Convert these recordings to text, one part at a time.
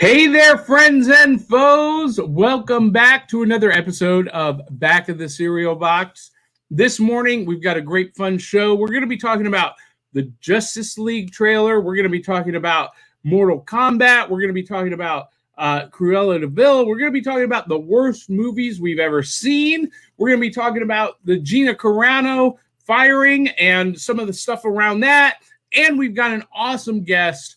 Hey there, friends and foes. Welcome back to another episode of Back of the Cereal Box. This morning, we've got a great fun show. We're going to be talking about the Justice League trailer. We're going to be talking about Mortal Kombat. We're going to be talking about Cruella de Vil. We're going to be talking about the worst movies we've ever seen. We're going to be talking about the Gina Carano firing and some of the stuff around that. And we've got an awesome guest,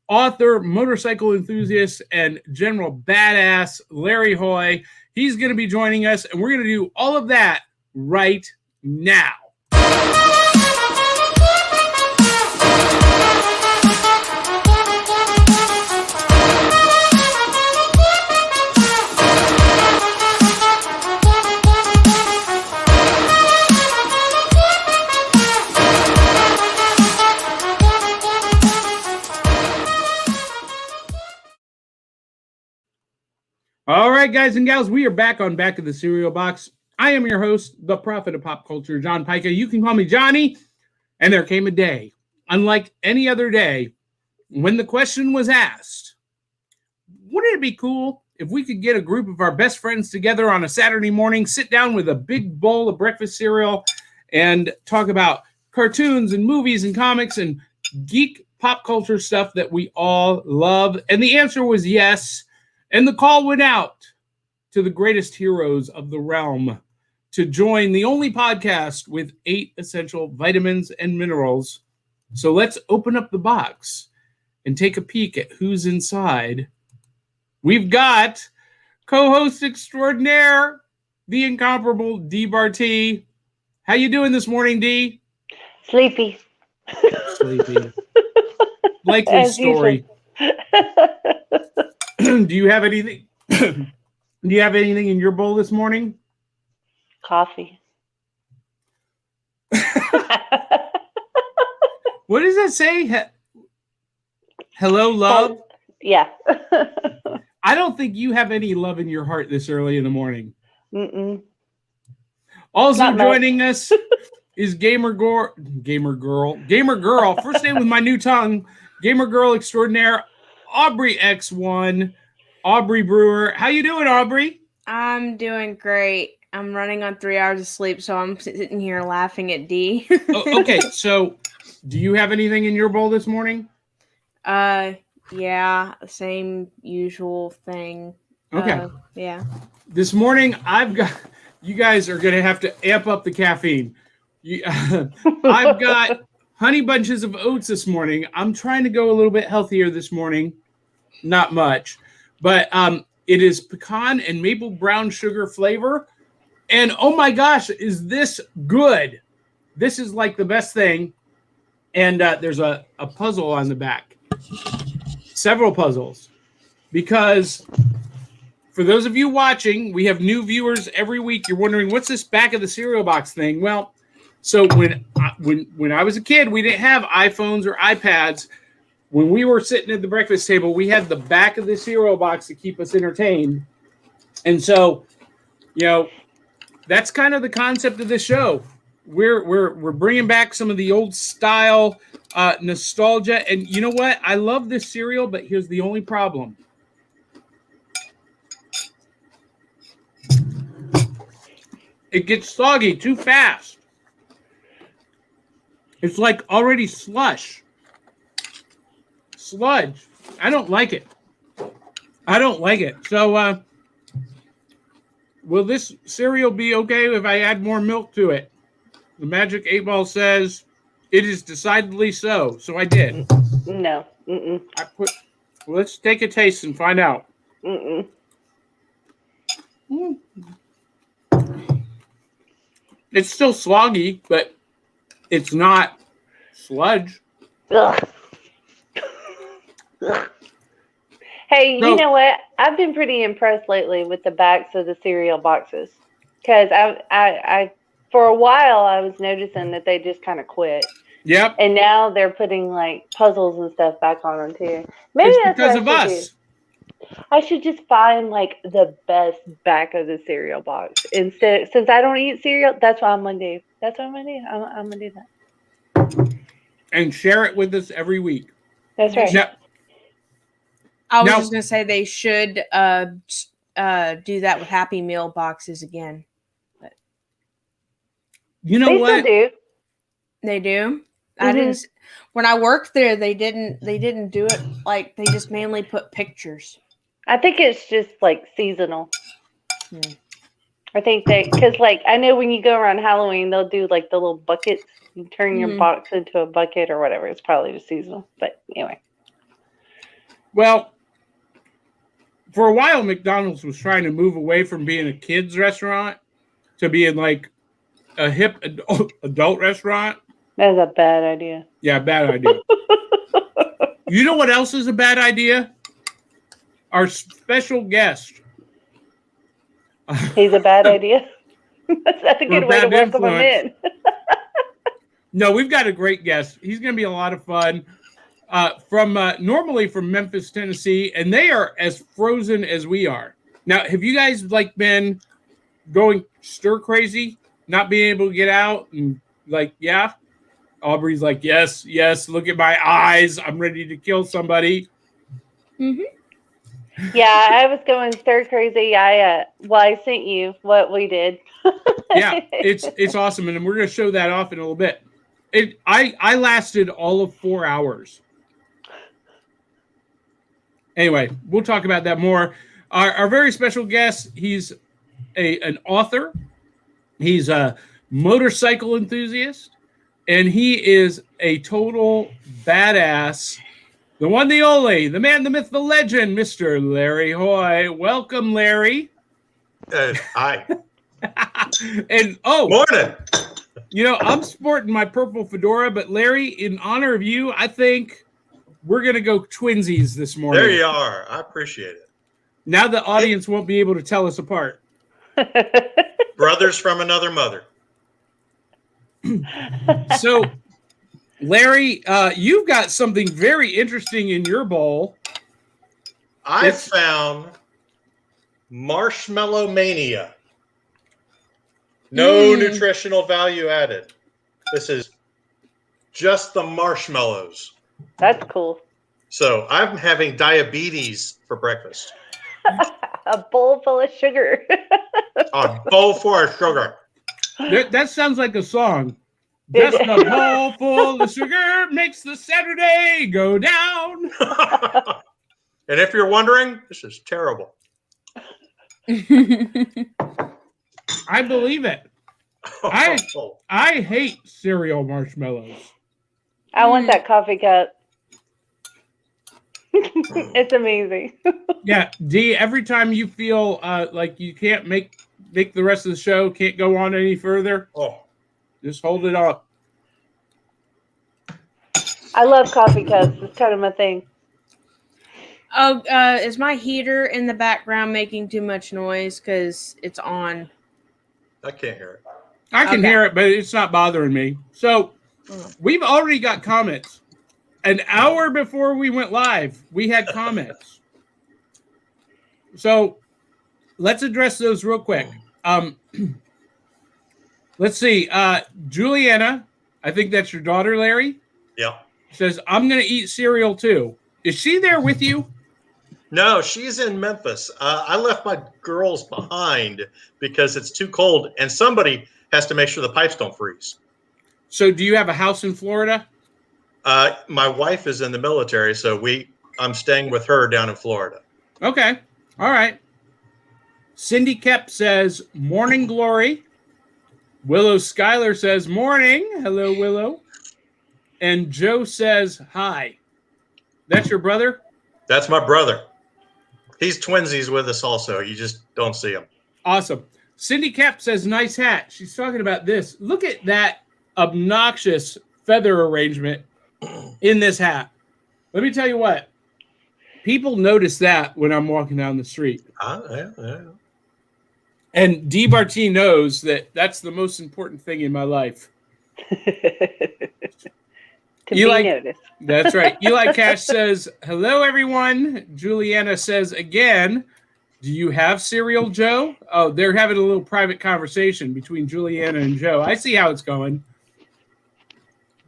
author, motorcycle enthusiast, and general badass Larry Hoy. He's going to be joining us, and we're going to do all of that right now. All right, guys and gals, we are back on Back of the Cereal Box. I am your host, the prophet of pop culture, John Pyka. You can call me Johnny. And there came a day, unlike any other day, when the question was asked, wouldn't it be cool if we could get a group of our best friends together on a Saturday morning, sit down with a big bowl of breakfast cereal, and talk about cartoons and movies and comics and geek pop culture stuff that we all love? And the answer was yes. And the call went out to the greatest heroes of the realm to join the only podcast with 8 essential vitamins and minerals. So let's open up the box and take a peek at who's inside. We've got co-host extraordinaire, the incomparable Dee Bartee. How you doing this morning, Dee? Sleepy. Likely story. Do you have anything? Do you have anything in your bowl this morning? Coffee. What does that say? Hello, love? Yeah. I don't think you have any love in your heart this early in the morning. Mm-mm. Also joining us is Gamer Girl. First name with my new tongue. Gamer Girl extraordinaire, AubryX, Aubry Brewer. How you doing, Aubrey? I'm doing great. I'm running on 3 hours of sleep, so I'm sitting here laughing at Dee. Okay, so do you have anything in your bowl this morning? Yeah, same usual thing. Okay. Yeah. This morning, you guys are going to have to amp up the caffeine. I've got honey bunches of oats this morning. I'm trying to go a little bit healthier this morning. Not much. But it is pecan and maple brown sugar flavor. And oh my gosh, is this good? This is like the best thing. And there's a puzzle on the back. Several puzzles. Because for those of you watching, we have new viewers every week. You're wondering, what's this Back of the Cereal Box thing? Well, so when I was a kid, we didn't have iPhones or iPads. When we were sitting at the breakfast table, we had the Back of the Cereal Box to keep us entertained. And so, that's kind of the concept of this show. We're bringing back some of the old style nostalgia. And you know what? I love this cereal, but here's the only problem. It gets soggy too fast. It's like already sludge. I don't like it. So, will this cereal be okay if I add more milk to it? The Magic 8 Ball says it is decidedly so. So I did. No. Mm-mm. Let's take a taste and find out. Mm-mm. It's still sloggy, but it's not sludge. Ugh. Hey, you know what? I've been pretty impressed lately with the backs of the cereal boxes, because I for a while I was noticing that they just kind of quit. Yep. And now they're putting like puzzles and stuff back on them too. Maybe it's that's because what of I should us. do. I should just find like the best back of the cereal box instead. Since I don't eat cereal, that's what I'm gonna do. I'm gonna do that. And share it with us every week. That's right. Now, I was Now- just gonna say they should do that with Happy Meal boxes again. You know They what? still do. They do. I didn't. When I worked there, they didn't do it. Like they just mainly put pictures. I think it's just like seasonal. Hmm. I think because like I know when you go around Halloween, they'll do like the little buckets. You turn your Mhm. box into a bucket or whatever. It's probably just seasonal. But anyway. Well, for a while, McDonald's was trying to move away from being a kids restaurant to being like a hip adult restaurant. That's a bad idea. Yeah, bad idea. You know what else is a bad idea? Our special guest. He's a bad idea. That's a good way to bad welcome him influence. in. No, we've got a great guest. He's going to be a lot of fun. Normally from Memphis, Tennessee, and they are as frozen as we are. Now, have you guys like been going stir crazy, not being able to get out, and like, yeah? Aubrey's like, yes, look at my eyes. I'm ready to kill somebody. Mm-hmm. Yeah, I was going stir crazy. I sent you what we did. Yeah, it's awesome, and we're going to show that off in a little bit. I lasted all of 4 hours. Anyway, we'll talk about that more. Our very special guest, he's an author. He's a motorcycle enthusiast. And he is a total badass. The one, the only, the man, the myth, the legend, Mr. Larry Hoy. Welcome, Larry. Hi. And, Morning. You know, I'm sporting my purple fedora, but Larry, in honor of you, I think we're going to go twinsies this morning. There you are. I appreciate it. Now the audience won't be able to tell us apart. Brothers from another mother. So, Larry, you've got something very interesting in your bowl. I found Marshmallow Mania. No nutritional value added. This is just the marshmallows. That's cool. So I'm having diabetes for breakfast. A bowl full of sugar. A bowl full of sugar. That sounds like a song. Just a bowl full of sugar makes the Saturday go down. And if you're wondering, this is terrible. I believe it. I hate cereal marshmallows. I want that coffee cup. It's amazing. Yeah, Dee, every time you feel like you can't make the rest of the show, can't go on any further, just hold it up. I love coffee cups. It's kind of my thing. Oh, is my heater in the background making too much noise? Because it's on. I can't hear it. I can hear it, but it's not bothering me. So we've already got comments. An hour before we went live, we had comments. So let's address those real quick. Let's see. Juliana, I think that's your daughter, Larry. Yeah. Says, I'm going to eat cereal too. Is she there with you? No, she's in Memphis. I left my girls behind because it's too cold, and somebody has to make sure the pipes don't freeze. So do you have a house in Florida? My wife is in the military, so I'm staying with her down in Florida. Okay. All right. Cindy Kep says, morning glory. Willow Schuyler says, morning. Hello, Willow. And Joe says, hi. That's your brother? That's my brother. He's twinsies with us also. You just don't see him. Awesome. Cindy Kep says, nice hat. She's talking about this. Look at that obnoxious feather arrangement in this hat. Let me tell you what. People notice that when I'm walking down the street. Yeah. And Dee Bartee knows that that's the most important thing in my life. Noticed. That's right. Eli Cash says, hello, everyone. Juliana says, again, do you have cereal, Joe? Oh, they're having a little private conversation between Juliana and Joe. I see how it's going.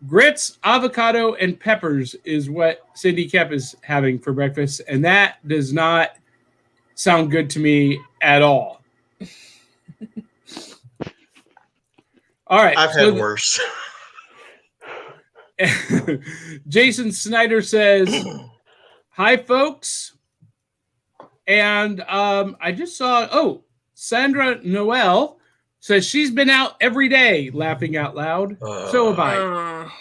Grits, avocado, and peppers is what Cindy Kep is having for breakfast, and that does not sound good to me at all. All right. I've had worse. Jason Snyder says, hi, folks. And I just saw, Sandra Noel says she's been out every day laughing out loud. So have I.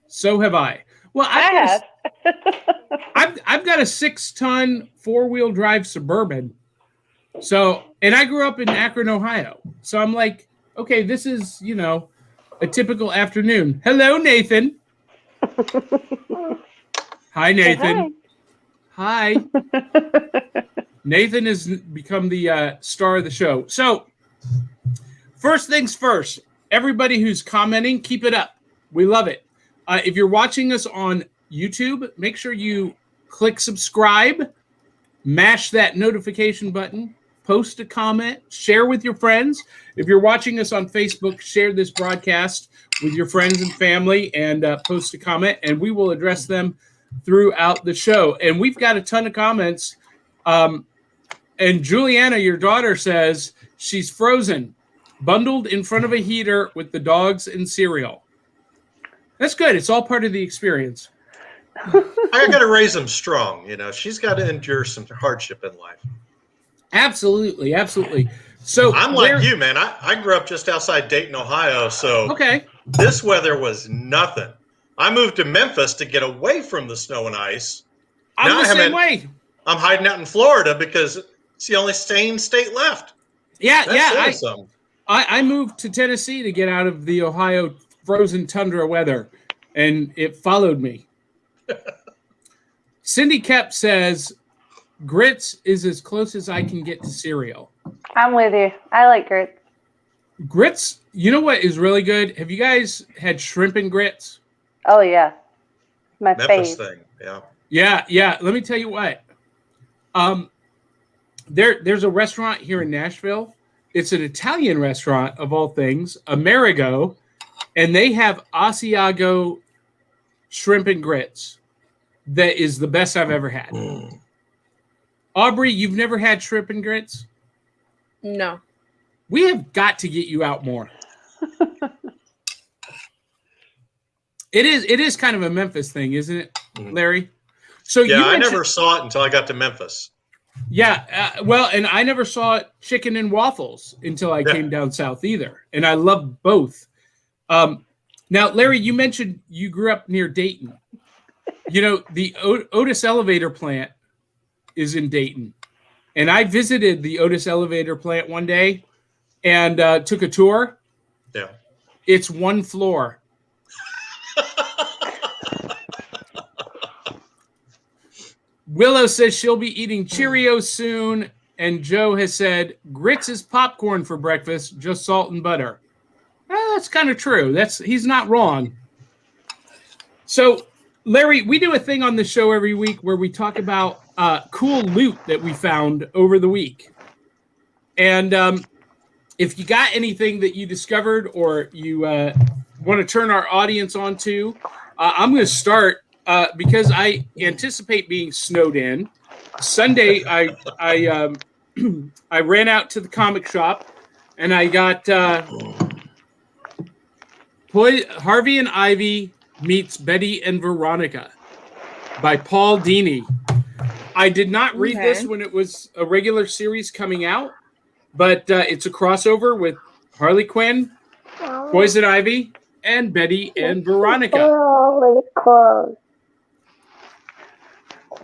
So have I. Well, I've got a 6-ton 4-wheel drive Suburban. So, and I grew up in Akron, Ohio. So I'm like, okay, this is, a typical afternoon. Hello, Nathan. Hi, Nathan. Hi. Nathan has become the star of the show. So, first things first, everybody who's commenting, keep it up. We love it. If you're watching us on YouTube, make sure you click subscribe, mash that notification button, post a comment, share with your friends. If you're watching us on Facebook, share this broadcast with your friends and family and post a comment, and we will address them throughout the show. And we've got a ton of comments. And Juliana, your daughter, says she's frozen, bundled in front of a heater with the dogs and cereal. That's good. It's all part of the experience. I got to raise them strong. She's got to endure some hardship in life. Absolutely. Absolutely. So I'm like you, man. I grew up just outside Dayton, Ohio. So this weather was nothing. I moved to Memphis to get away from the snow and ice. I'm the same way. I'm hiding out in Florida because it's the only sane state left. Yeah, I moved to Tennessee to get out of the Ohio frozen tundra weather, and it followed me. Cindy Kep says, grits is as close as I can get to cereal. I'm with you. I like grits. Grits, you know what is really good? Have you guys had shrimp and grits? Oh, yeah. My Memphis favorite thing, yeah. Yeah. Let me tell you what. There's a restaurant here in Nashville. It's an Italian restaurant, of all things, Amerigo, and they have Asiago shrimp and grits. That is the best I've ever had. Aubry, you've never had shrimp and grits? No. We have got to get you out more. It is kind of a Memphis thing, isn't it, Larry? So I never saw it until I got to Memphis. Yeah, and I never saw chicken and waffles until I came down south either, and I love both. Now, Larry, you mentioned you grew up near Dayton. The Otis Elevator plant is in Dayton, and I visited the Otis Elevator plant one day and took a tour. Yeah, it's one floor. Willow says she'll be eating Cheerios soon, and Joe has said grits is popcorn for breakfast, just salt and butter. That's kind of true. He's not wrong. So, Larry, we do a thing on the show every week where we talk about cool loot that we found over the week. And if you got anything that you discovered or you want to turn our audience on to, I'm going to start because I anticipate being snowed in. Sunday, I ran out to the comic shop and I got Harvey and Ivy meets Betty and Veronica by Paul Dini. I did not read this when it was a regular series coming out, but it's a crossover with Harley Quinn, Poison Ivy, and Betty and Veronica.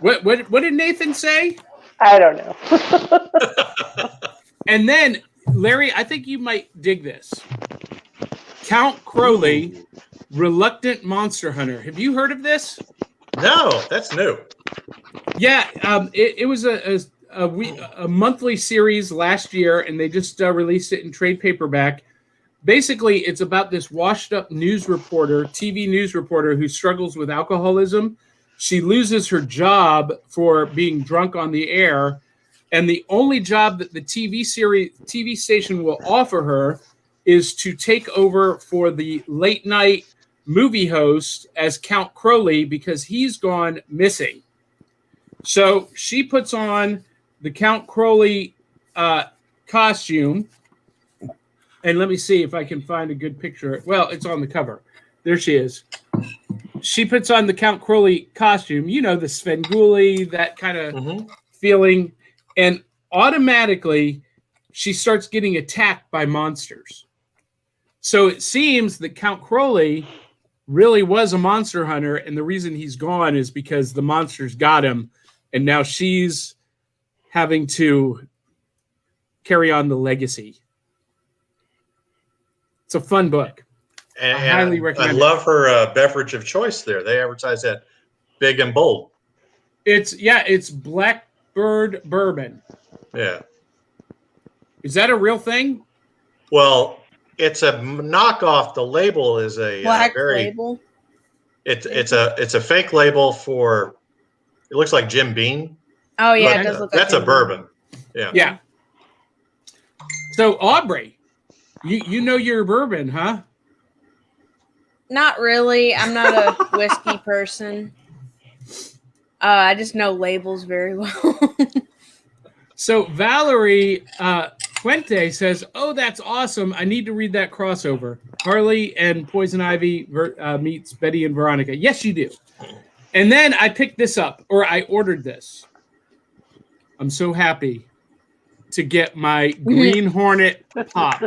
What did Nathan say? I don't know. And then, Larry, I think you might dig this. Count Crowley, Reluctant Monster Hunter. Have you heard of this? No, that's new. Yeah, it was a monthly series last year, and they just released it in trade paperback. Basically, it's about this washed-up TV news reporter who struggles with alcoholism. She loses her job for being drunk on the air, and the only job that the TV station will offer her is to take over for the late night movie host as Count Crowley because he's gone missing. So she puts on the Count Crowley costume. And let me see if I can find a good picture. Well, it's on the cover. There she is. She puts on the Count Crowley costume, you know, the Svengoolie, that kind of feeling. And automatically, she starts getting attacked by monsters. So it seems that Count Crowley really was a monster hunter. And the reason he's gone is because the monsters got him. And now she's having to carry on the legacy. It's a fun book. And I highly recommend I love her beverage of choice there. They advertise that big and bold. It's Blackbird Bourbon. Yeah. Is that a real thing? Well, it's a knockoff. The label is a Black label. It's a fake label for. It looks like Jim Beam. Oh yeah, But it does look. that's like a bourbon. Yeah. Yeah. So Aubry, you know your bourbon, huh? Not really. I'm not a whiskey person. I just know labels very well. So Valerie Fuente says, "Oh, that's awesome! I need to read that crossover. Harley and Poison Ivy meets Betty and Veronica. Yes, you do." And then I picked this up, or I ordered this. I'm so happy to get my Green Hornet pop.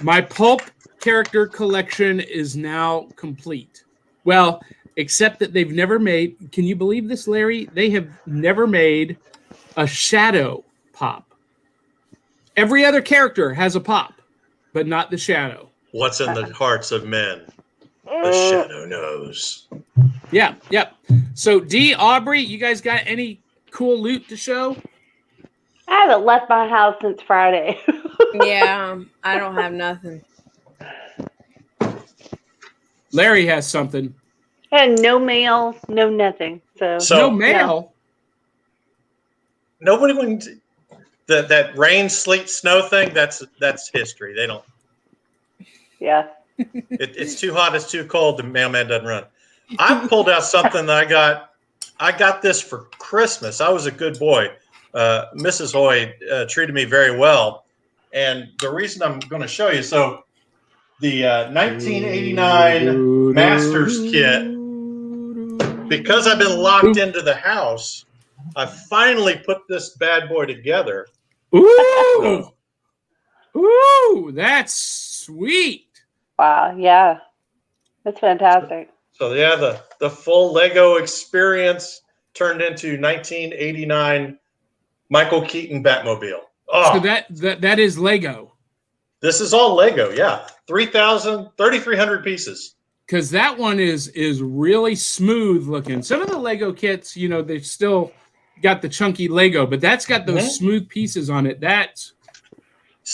My pulp character collection is now complete. Well, except that they've never made, can you believe this, Larry? They have never made a shadow pop. Every other character has a pop, but not the shadow. What's in the hearts of men? The shadow knows. Yeah. So, Dee, Aubry, you guys got any cool loot to show? I haven't left my house since Friday. Yeah, I don't have nothing. Larry has something. And no mail, no nothing. So No mail. Nobody went that rain, sleet, snow thing. That's history. They don't. Yeah. It's too hot. It's too cold. The mailman doesn't run. I pulled out something that I got. I got this for Christmas. I was a good boy. Mrs. Hoy treated me very well, and the reason I'm going to show you. So, the 1989 Masters kit. Because I've been locked into the house, I finally put this bad boy together. Ooh, that's sweet. Wow. Yeah. That's fantastic. So yeah, the full Lego experience turned into 1989 Michael Keaton Batmobile. Oh, So that is Lego. this is all Lego. Yeah, 3,300 pieces. Because that one is really smooth looking. Some of the Lego kits, you know, they've still got the chunky Lego, but that's got those smooth pieces on it. That's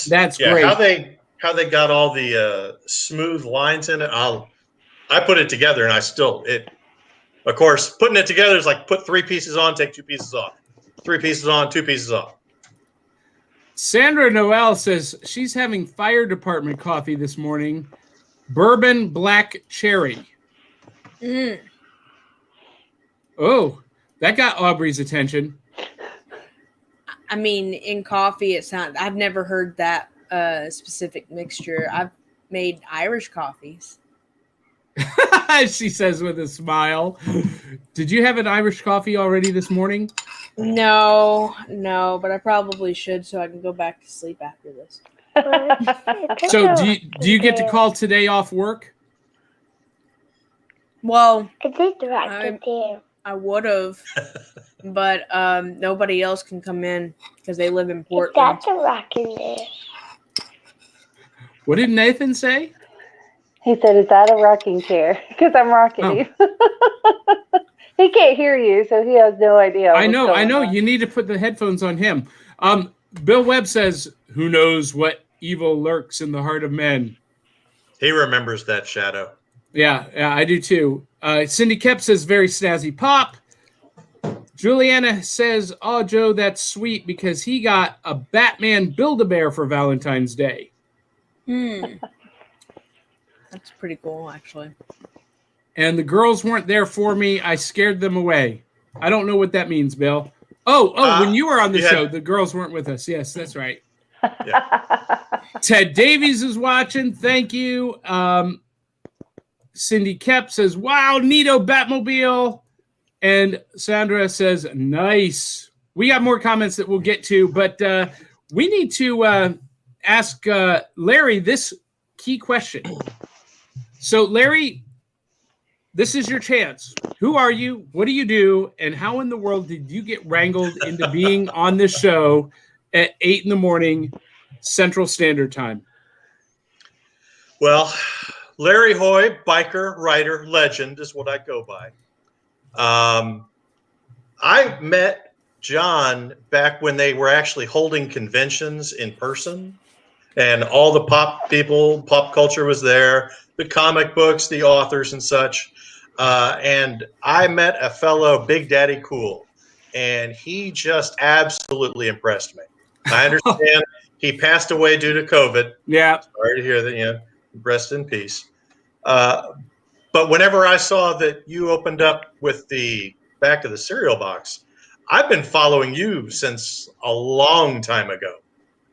great. How they got all the smooth lines in it. I put it together, and of course, putting it together is like put 3 pieces on, take 2 pieces off. 3 pieces on, 2 pieces off. Sandra Noel says she's having fire department coffee this morning. Bourbon black cherry. Oh, that got Aubry's attention. I mean, in coffee, it's not. I've never heard that specific mixture. I've made Irish coffees. She says with a smile. Did you have an Irish coffee already this morning? No, but I probably should so I can go back to sleep after this. So do you get to call today off work? Well, I I would have, but nobody else can come in because they live in Portland. That's a rocking there. What did Nathan say? He said, "Is that a rocking chair?" Because I'm rocking you. He can't hear you, so he has no idea. I know. You need to put the headphones on him. Bill Webb says, "Who knows what evil lurks in the heart of men?" He remembers that shadow. Yeah, I do too. Cindy Kep says, "Very snazzy pop." Juliana says, "Oh, Joe, that's sweet because he got a Batman Build-A-Bear for Valentine's Day." That's pretty cool, actually. And the girls weren't there for me. I scared them away. I don't know what that means, Bill. When you were on the show, the girls weren't with us. Yes, that's right. Ted Davies is watching. Thank you. Cindy Kep says, wow, neato Batmobile. And Sandra says, nice. We got more comments that we'll get to, but we need to ask Larry this key question. So, Larry, this is your chance. Who are you? What do you do? And how in the world did you get wrangled into being on this show at 8 a.m. Central Standard Time? Well, Larry Hoy, biker, writer, legend is what I go by. I met John back when they were actually holding conventions in person, and all the pop culture was there, the comic books, the authors and such. And I met a fellow Big Daddy Cool, and he just absolutely impressed me. I understand he passed away due to COVID. Yeah. Sorry to hear that, rest in peace. But whenever I saw that you opened up with the back of the cereal box, I've been following you since a long time ago.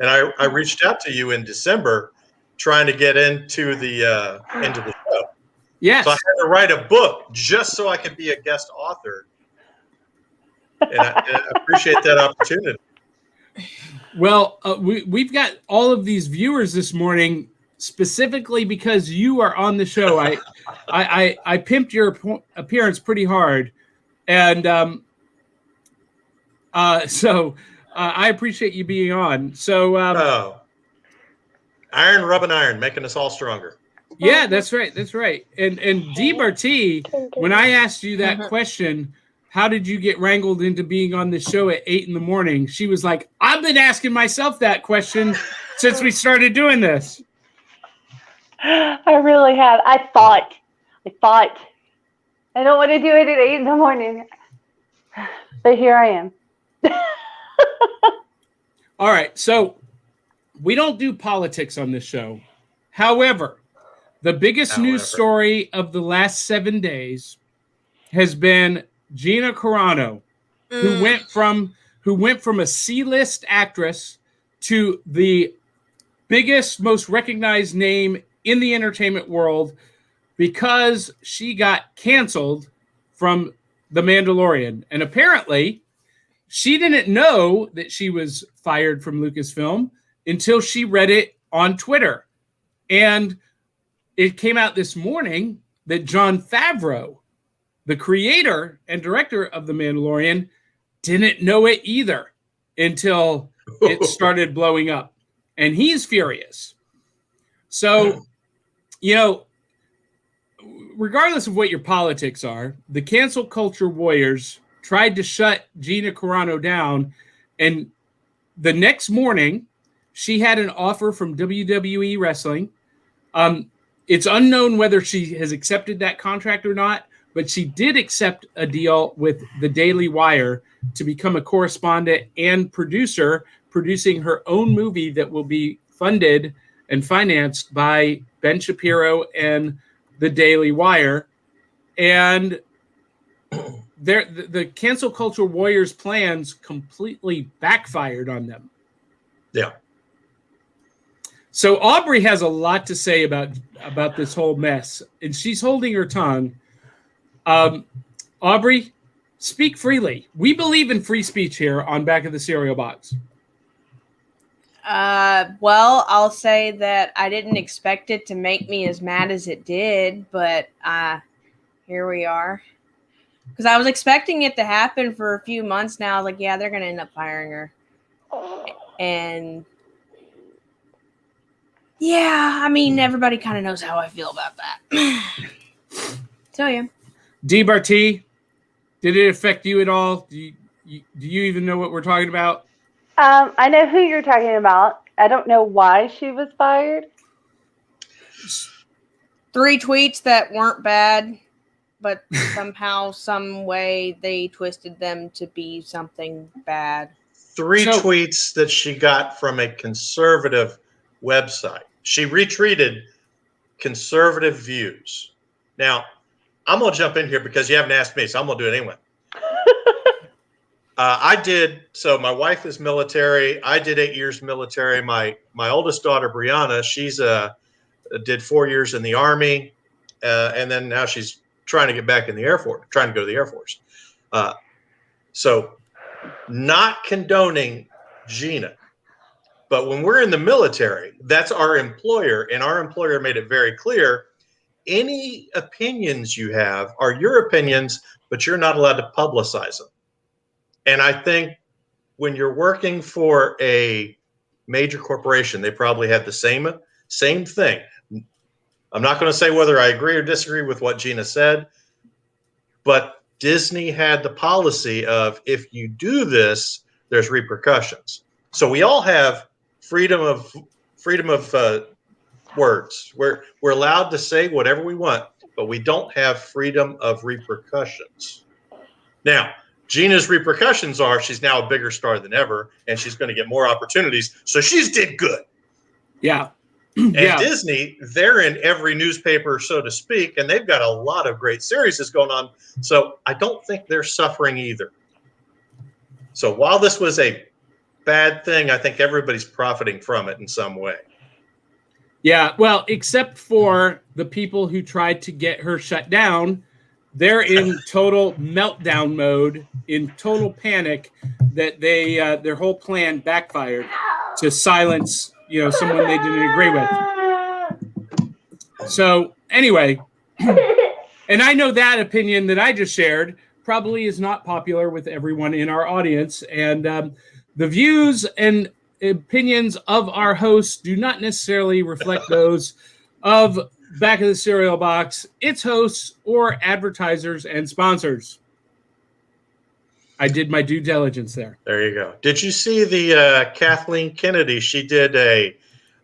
And I reached out to you in December trying to get into the show. Yes. So I had to write a book just so I could be a guest author. And I appreciate that opportunity. Well, we've got all of these viewers this morning specifically because you are on the show. I pimped your appearance pretty hard, and so I appreciate you being on. So iron rubbing iron, making us all stronger. Yeah, that's right. That's right. And Dee Bartee, when I asked you that question, how did you get wrangled into being on the show at 8 a.m? She was like, I've been asking myself that question since we started doing this. I really have. I thought. I don't want to do it at 8 a.m. But here I am. All right. So we don't do politics on this show. However, the biggest news story of the last 7 days has been Gina Carano, who went from a C-list actress to the biggest, most recognized name in the entertainment world because she got canceled from The Mandalorian. And apparently, she didn't know that she was fired from Lucasfilm until she read it on Twitter. And it came out this morning that Jon Favreau, the creator and director of The Mandalorian, didn't know it either until it started blowing up. And he's furious. So, regardless of what your politics are, the cancel culture warriors tried to shut Gina Carano down. And the next morning, she had an offer from WWE Wrestling. It's unknown whether she has accepted that contract or not, but she did accept a deal with the Daily Wire to become a correspondent and producer, producing her own movie that will be funded and financed by Ben Shapiro and the Daily Wire. And the cancel culture warriors' plans completely backfired on them. Yeah. So Aubry has a lot to say about this whole mess, and she's holding her tongue. Aubry, speak freely. We believe in free speech here on Back of the Cereal Box. Well, I'll say that I didn't expect it to make me as mad as it did, but here we are. Because I was expecting it to happen for a few months now. I was like, yeah, they're going to end up firing her. And yeah, I mean, everybody kind of knows how I feel about that. So, yeah. Dee Bartee, did it affect you at all? Do you even know what we're talking about? I know who you're talking about. I don't know why she was fired. 3 tweets that weren't bad, but somehow, some way, they twisted them to be something bad. 3 tweets that she got from a conservative website. She retweeted conservative views. Now, I'm going to jump in here because you haven't asked me, so I'm going to do it anyway. So my wife is military. I did 8 years military. My oldest daughter, Brianna, she's did 4 years in the Army, and then now she's trying to get back in the Air Force, trying to go to the Air Force. So not condoning Gina, but when we're in the military, that's our employer, and our employer made it very clear, any opinions you have are your opinions, but you're not allowed to publicize them. And I think when you're working for a major corporation, they probably have the same thing. I'm not going to say whether I agree or disagree with what Gina said, but Disney had the policy of if you do this, there's repercussions. So we all have freedom of words. We're allowed to say whatever we want, but we don't have freedom of repercussions. Now, Gina's repercussions are she's now a bigger star than ever, and she's going to get more opportunities. So she's did good. Yeah. And Disney, they're in every newspaper, so to speak, and they've got a lot of great series going on. So I don't think they're suffering either. So while this was a bad thing, I think everybody's profiting from it in some way. Yeah, well, except for the people who tried to get her shut down. They're in total meltdown mode, in total panic that they their whole plan backfired to silence, someone they didn't agree with. So anyway, and I know that opinion that I just shared probably is not popular with everyone in our audience, and the views and opinions of our hosts do not necessarily reflect those of Back of the Cereal Box, its hosts, or advertisers and sponsors. I did my due diligence there. There you go. Did you see the Kathleen Kennedy? She did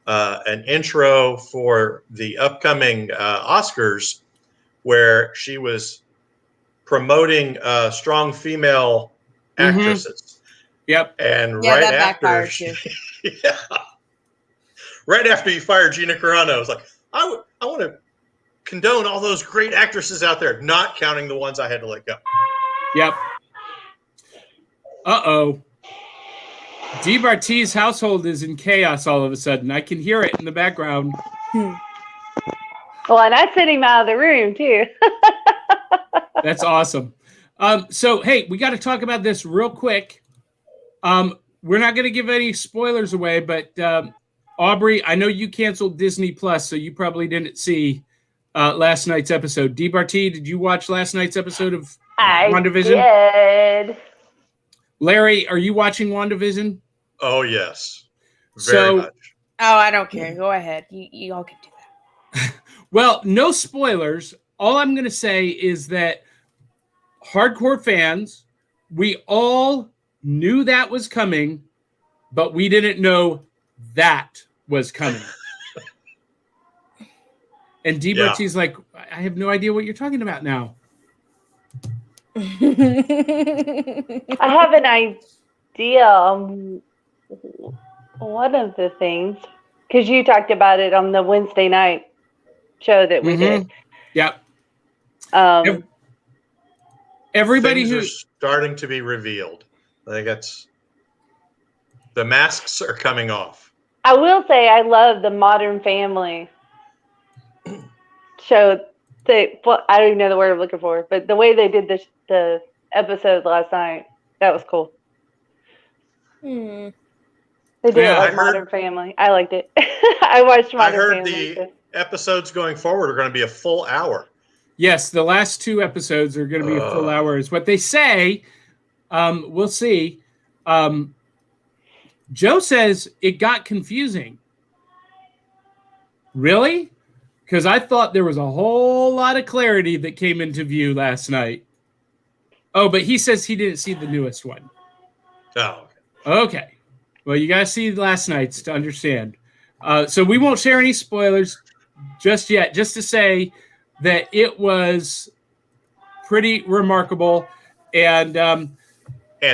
an intro for the upcoming Oscars where she was promoting strong female actresses. Yep. And right after backfired too. Right after you fired Gina Carano, I was like, I want to condone all those great actresses out there, not counting the ones I had to let go. Yep. Uh-oh. Dee Bartee's household is in chaos all of a sudden. I can hear it in the background. Well, and I sent him out of the room, too. That's awesome. So, hey, we got to talk about this real quick. We're not going to give any spoilers away, but Aubry, I know you canceled Disney Plus, so you probably didn't see last night's episode. Dee Bartee, did you watch last night's episode of WandaVision? I did. Larry, are you watching WandaVision? Oh, yes. Very much. Oh, I don't care. Go ahead. You all can do that. Well, no spoilers. All I'm going to say is that hardcore fans, we all knew that was coming, but we didn't know that was coming. And Dee Bartee's like, I have no idea what you're talking about now. I have an idea on one of the things, because you talked about it on the Wednesday night show that we did. Yep. Everybody who's starting to be revealed. I think that's the masks are coming off. I will say I love the Modern Family show. I don't even know the word I'm looking for, but the way they did the episode last night, that was cool. They did it like Modern Family. I liked it. I watched Modern Family. I heard the episodes going forward are going to be a full hour. Yes, the last 2 episodes are going to be a full hour is what they say. We'll see. Joe says it got confusing. Really? Because I thought there was a whole lot of clarity that came into view last night. Oh, but he says he didn't see the newest one. Oh. Okay. Well, you got to see last night's to understand. So we won't share any spoilers just yet, just to say that it was pretty remarkable. And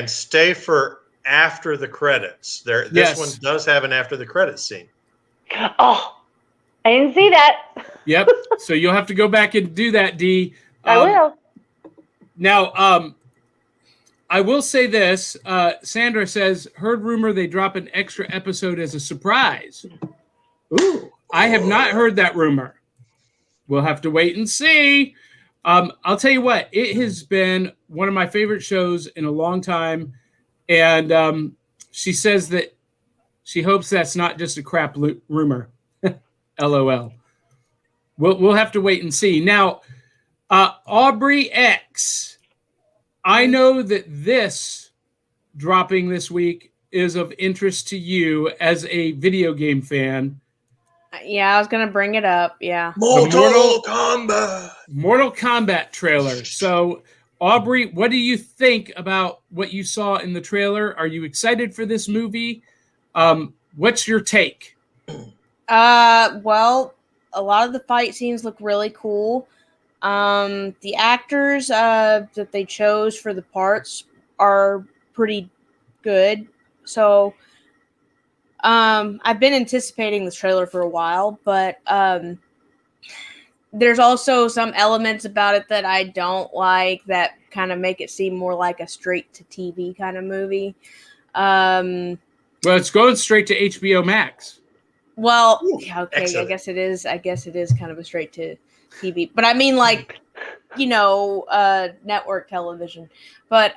stay for after the credits. This one does have an after the credits scene. Oh, I didn't see that. Yep. So you'll have to go back and do that, Dee. I will. Now, I will say this. Sandra says, heard rumor they drop an extra episode as a surprise. Ooh, I have not heard that rumor. We'll have to wait and see. I'll tell you what, it has been one of my favorite shows in a long time. And she says that she hopes that's not just a crap rumor. LOL. We'll have to wait and see. Now, AubryX. I know that this dropping this week is of interest to you as a video game fan. Yeah, I was gonna bring it up. Yeah, Mortal Kombat trailer. So, Aubry, what do you think about what you saw in the trailer? Are you excited for this movie? What's your take? Well, a lot of the fight scenes look really cool. The actors that they chose for the parts are pretty good. So, I've been anticipating this trailer for a while, but there's also some elements about it that I don't like that kind of make it seem more like a straight to TV kind of movie. Well, it's going straight to HBO Max. Well, yeah, okay, excellent. I guess it is kind of a straight to TV, but I mean, like, network television. But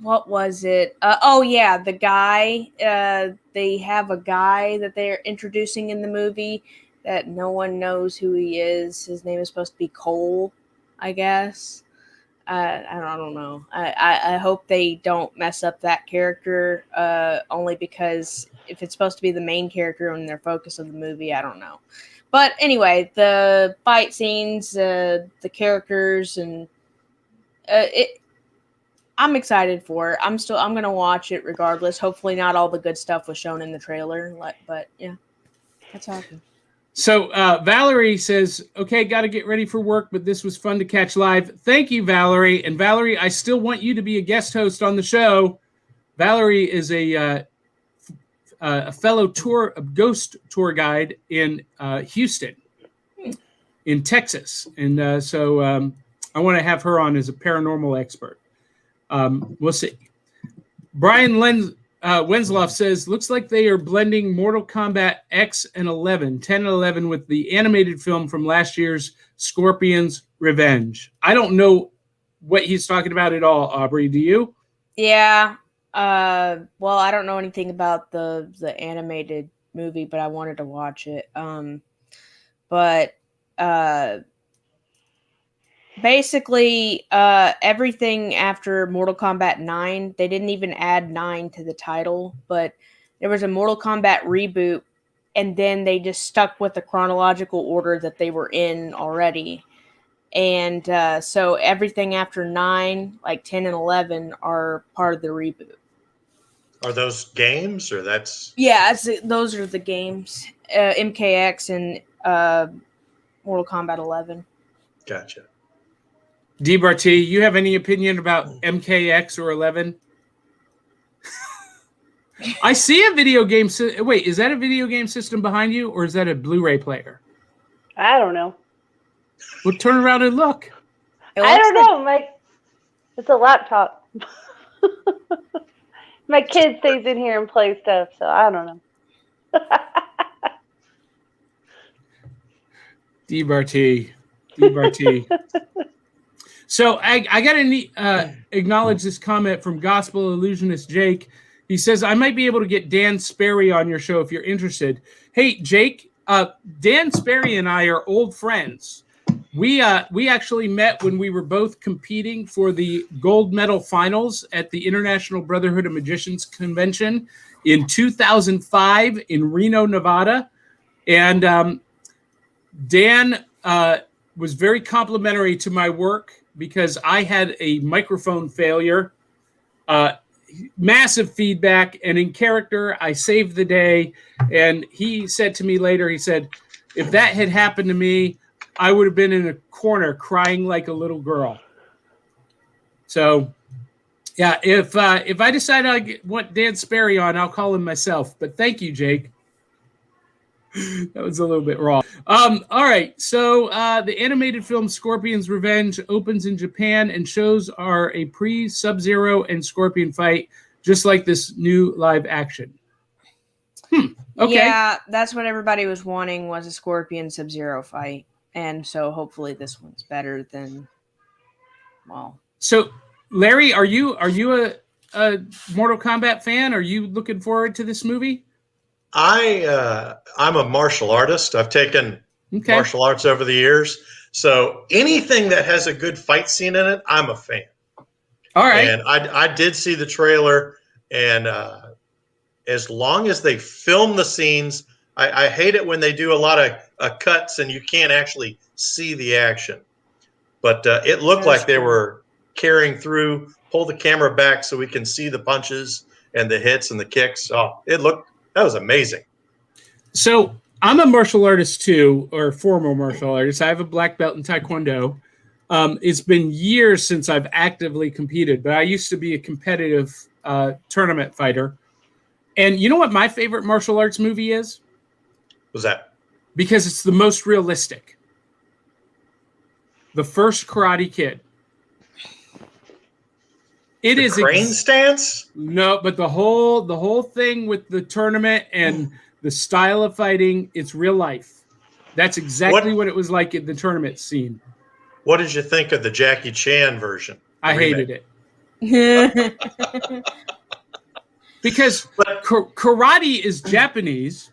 what was it? The guy. They have a guy that they're introducing in the movie that no one knows who he is. His name is supposed to be Cole, I guess. I don't know. I hope they don't mess up that character. Only because if it's supposed to be the main character and their focus of the movie, I don't know. But anyway, the fight scenes, the characters, and I'm excited for it. I'm gonna watch it regardless. Hopefully, not all the good stuff was shown in the trailer, but yeah, that's awesome. So Valerie says, okay, got to get ready for work, but this was fun to catch live. Thank you, Valerie. And Valerie, I still want you to be a guest host on the show. Valerie is a fellow ghost tour guide in Houston, in Texas. And so I want to have her on as a paranormal expert. We'll see. Brian Wensloff says, looks like they are blending Mortal Kombat X and 10 and 11 with the animated film from last year's Scorpion's Revenge. I don't know what he's talking about at all, Aubry. Do you? Yeah. Well, I don't know anything about the animated movie, but I wanted to watch it. Basically, everything after Mortal Kombat 9, they didn't even add 9 to the title, but there was a Mortal Kombat reboot, and then they just stuck with the chronological order that they were in already. And so everything after 9, like 10 and 11, are part of the reboot. Are those games, or that's? Yeah, those are the games. MKX and Mortal Kombat 11. Gotcha. Dee Bartee, you have any opinion about MKX or 11? I see a video game. Wait, is that a video game system behind you, or is that a Blu-ray player? I don't know. Well, turn around and look. I don't know. It's a laptop. My kid stays in here and plays stuff, so I don't know. Dee Bartee. So I got to acknowledge this comment from Gospel Illusionist Jake. He says, I might be able to get Dan Sperry on your show if you're interested. Hey, Jake, Dan Sperry and I are old friends. We actually met when we were both competing for the gold medal finals at the International Brotherhood of Magicians Convention in 2005 in Reno, Nevada. And Dan was very complimentary to my work because I had a microphone failure, massive feedback, and in character, I saved the day. And he said to me later, he said, if that had happened to me, I would have been in a corner crying like a little girl. So, yeah, if I decide I want Dan Sperry on, I'll call him myself. But thank you, Jake. That was a little bit raw. All right. So the animated film Scorpion's Revenge opens in Japan, and shows are a pre-Sub-Zero and Scorpion fight, just like this new live action. Okay. Yeah, that's what everybody was wanting, was a Scorpion Sub-Zero fight. And so hopefully this one's better than, well. So, Larry, are you a Mortal Kombat fan? Are you looking forward to this movie? I'm a martial artist. I've taken martial arts over the years. So anything that has a good fight scene in it, I'm a fan. All right. And I did see the trailer, and as long as they film the scenes, I hate it when they do a lot of cuts and you can't actually see the action. But it looked like they were carrying through, pull the camera back so we can see the punches and the hits and the kicks. Oh, that was amazing. So I'm a martial artist too, or former martial artist. I have a black belt in Taekwondo. It's been years since I've actively competed, but I used to be a competitive tournament fighter. And you know what my favorite martial arts movie is? What's that? Because it's the most realistic. The First Karate Kid. It is crane stance? No, but the whole thing with the tournament and the style of fighting, it's real life. That's exactly what it was like in the tournament scene. What did you think of the Jackie Chan version? I hated it. Because karate is Japanese,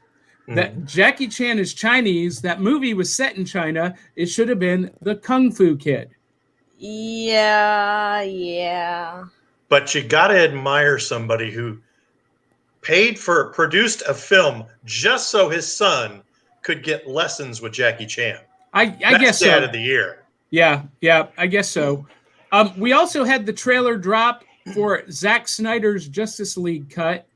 that Jackie Chan is Chinese. That movie was set in China. It should have been the Kung Fu Kid. Yeah. But you got to admire somebody who produced a film just so his son could get lessons with Jackie Chan. I guess so. Dad of the Year. Yeah, I guess so. We also had the trailer drop for Zack Snyder's Justice League cut.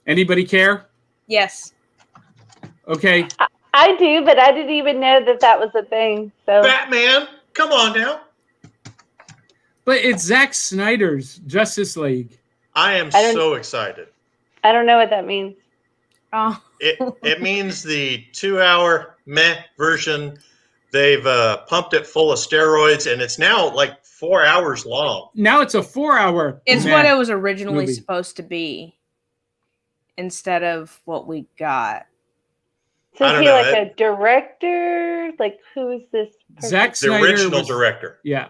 Anybody care? Yes. Okay. I do, but I didn't even know that was a thing. So Batman, come on now. But it's Zack Snyder's Justice League. I am so excited. I don't know what that means. Oh. It means the 2-hour meh version. They've pumped it full of steroids, and it's now like 4 hours long. Now it's a 4-hour. It's what it was originally movie. supposed to be, instead of what we got. So is he like a director? Like, who is this person? Zack Snyder, the original director. Yeah.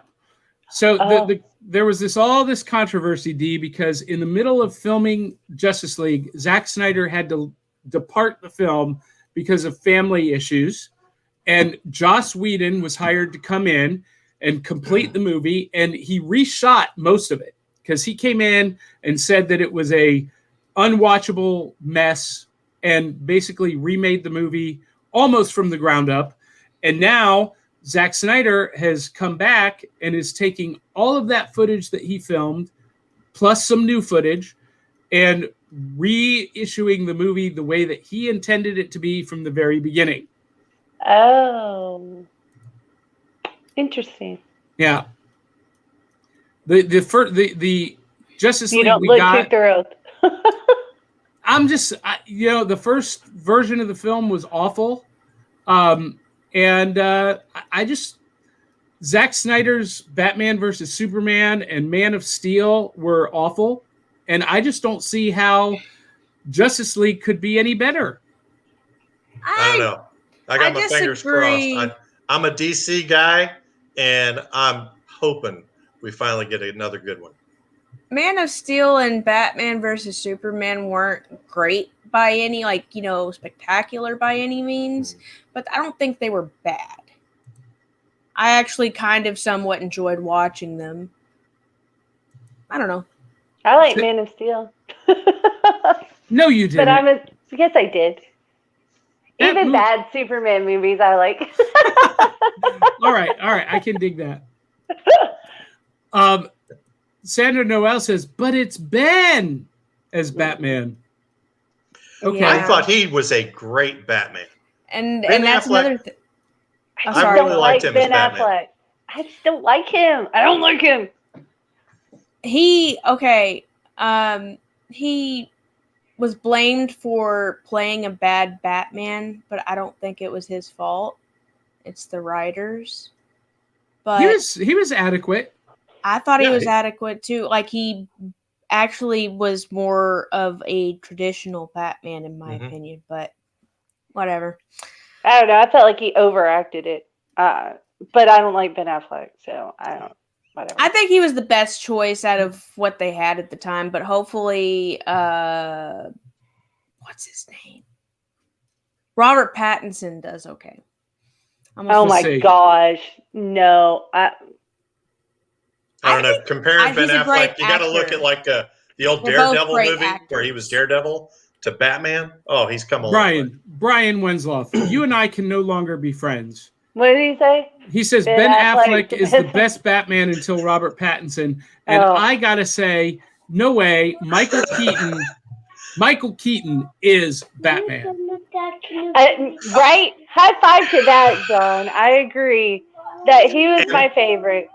So there was all this controversy, Dee, because in the middle of filming Justice League, Zack Snyder had to depart the film because of family issues, and Joss Whedon was hired to come in and complete the movie, and he reshot most of it because he came in and said that it was a unwatchable mess and basically remade the movie almost from the ground up. And now Zack Snyder has come back and is taking all of that footage that he filmed, plus some new footage, and reissuing the movie the way that he intended it to be from the very beginning. Oh, interesting. Yeah. The Justice League you don't we look got. too thrilled. I'm just, the first version of the film was awful. Zack Snyder's Batman versus Superman and Man of Steel were awful. And I just don't see how Justice League could be any better. I don't know. I got my fingers crossed. I'm a DC guy, and I'm hoping we finally get another good one. Man of Steel and Batman versus Superman weren't great by any, spectacular by any means, but I don't think they were bad. I actually kind of somewhat enjoyed watching them. I don't know. I like Man of Steel. No, you didn't. But yes, I did. Even bad Superman movies I like. All right. I can dig that. Sandra Noel says, but it's Ben as Batman. Okay. Yeah. I thought he was a great Batman. And Ben that's Affleck, another thing. I really liked him as Ben Batman. Affleck. I just don't like him. I don't like him. he was blamed for playing a bad Batman, but I don't think it was his fault. It's the writers. But he was adequate. I thought he was adequate too. Like, he actually was more of a traditional Batman in my opinion, but whatever. I don't know. I felt like he overacted it. But I don't like Ben Affleck, so I don't. Whatever. I think he was the best choice out of what they had at the time, but hopefully, what's his name? Robert Pattinson does okay. Oh my gosh, no! I don't know. Comparing Ben Affleck, you got to look at like the old Daredevil movie where he was Daredevil to Batman. Oh, he's come along. Brian Winslow, you and I can no longer be friends. What did he say? He says Ben Affleck is the best Batman until Robert Pattinson. And I got to say, no way. Michael Keaton is Batman. Right? High five to that, John. I agree that he was my favorite.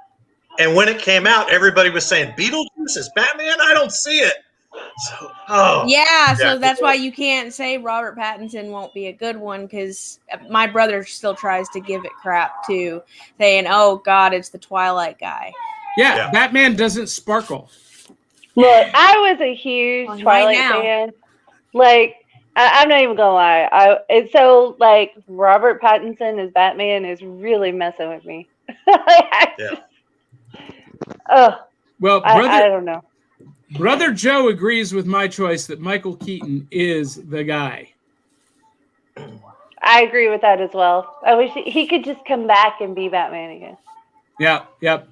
And when it came out, everybody was saying, Beetlejuice is Batman? I don't see it. So, that's why you can't say Robert Pattinson won't be a good one, because my brother still tries to give it crap too, saying, oh God, it's the Twilight guy. Yeah, Batman doesn't sparkle. Look, I was a huge Twilight fan. Like, I'm not even gonna lie. So Robert Pattinson as Batman is really messing with me. Well, I don't know. Brother Joe agrees with my choice that Michael Keaton is the guy. I agree with that as well. I wish he could just come back and be Batman again. Yep.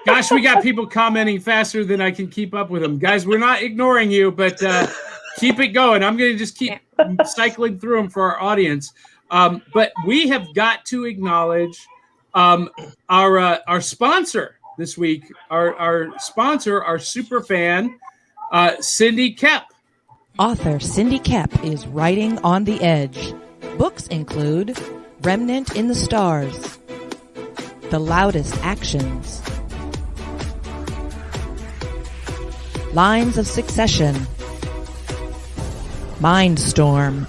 Gosh, we got people commenting faster than I can keep up with them. Guys, we're not ignoring you, but keep it going. I'm going to just keep cycling through them for our audience. But we have got to acknowledge our sponsor this week. Our sponsor, our super fan, Cindy Kep. Author Cindy Kep is writing on the edge. Books include Remnant in the Stars, The Loudest Actions, Lines of Succession, Mindstorm,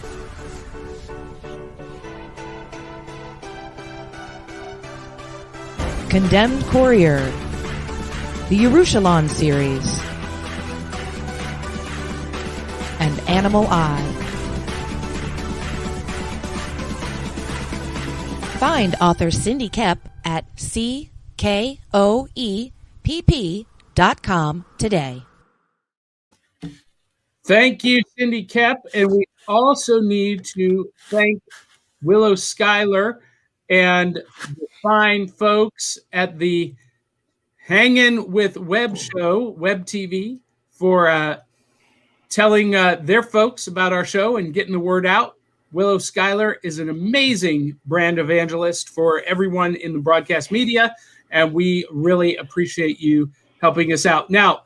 Condemned Courier, the Yerushalayim series, and Animal Eye. Find author Cindy Kep at CKOEPP.com today. Thank you, Cindy Kep. And we also need to thank Willow Schuyler and the fine folks at the Hangin' with Web show, Web TV, for telling their folks about our show and getting the word out. Willow Schuyler is an amazing brand evangelist for everyone in the broadcast media, and we really appreciate you helping us out. Now,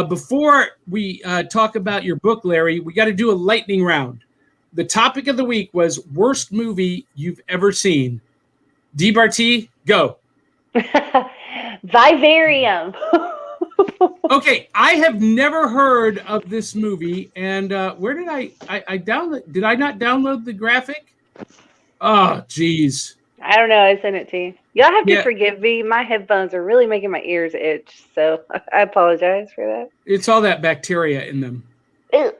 before we talk about your book, Larry, we got to do a lightning round. The topic of the week was worst movie you've ever seen. Dee Bartee, go. Vivarium. Okay, I have never heard of this movie, and where did I download? Did I not download the graphic? Oh, geez. I don't know. I sent it to you. Y'all have to forgive me. My headphones are really making my ears itch, so I apologize for that. It's all that bacteria in them. Anyway,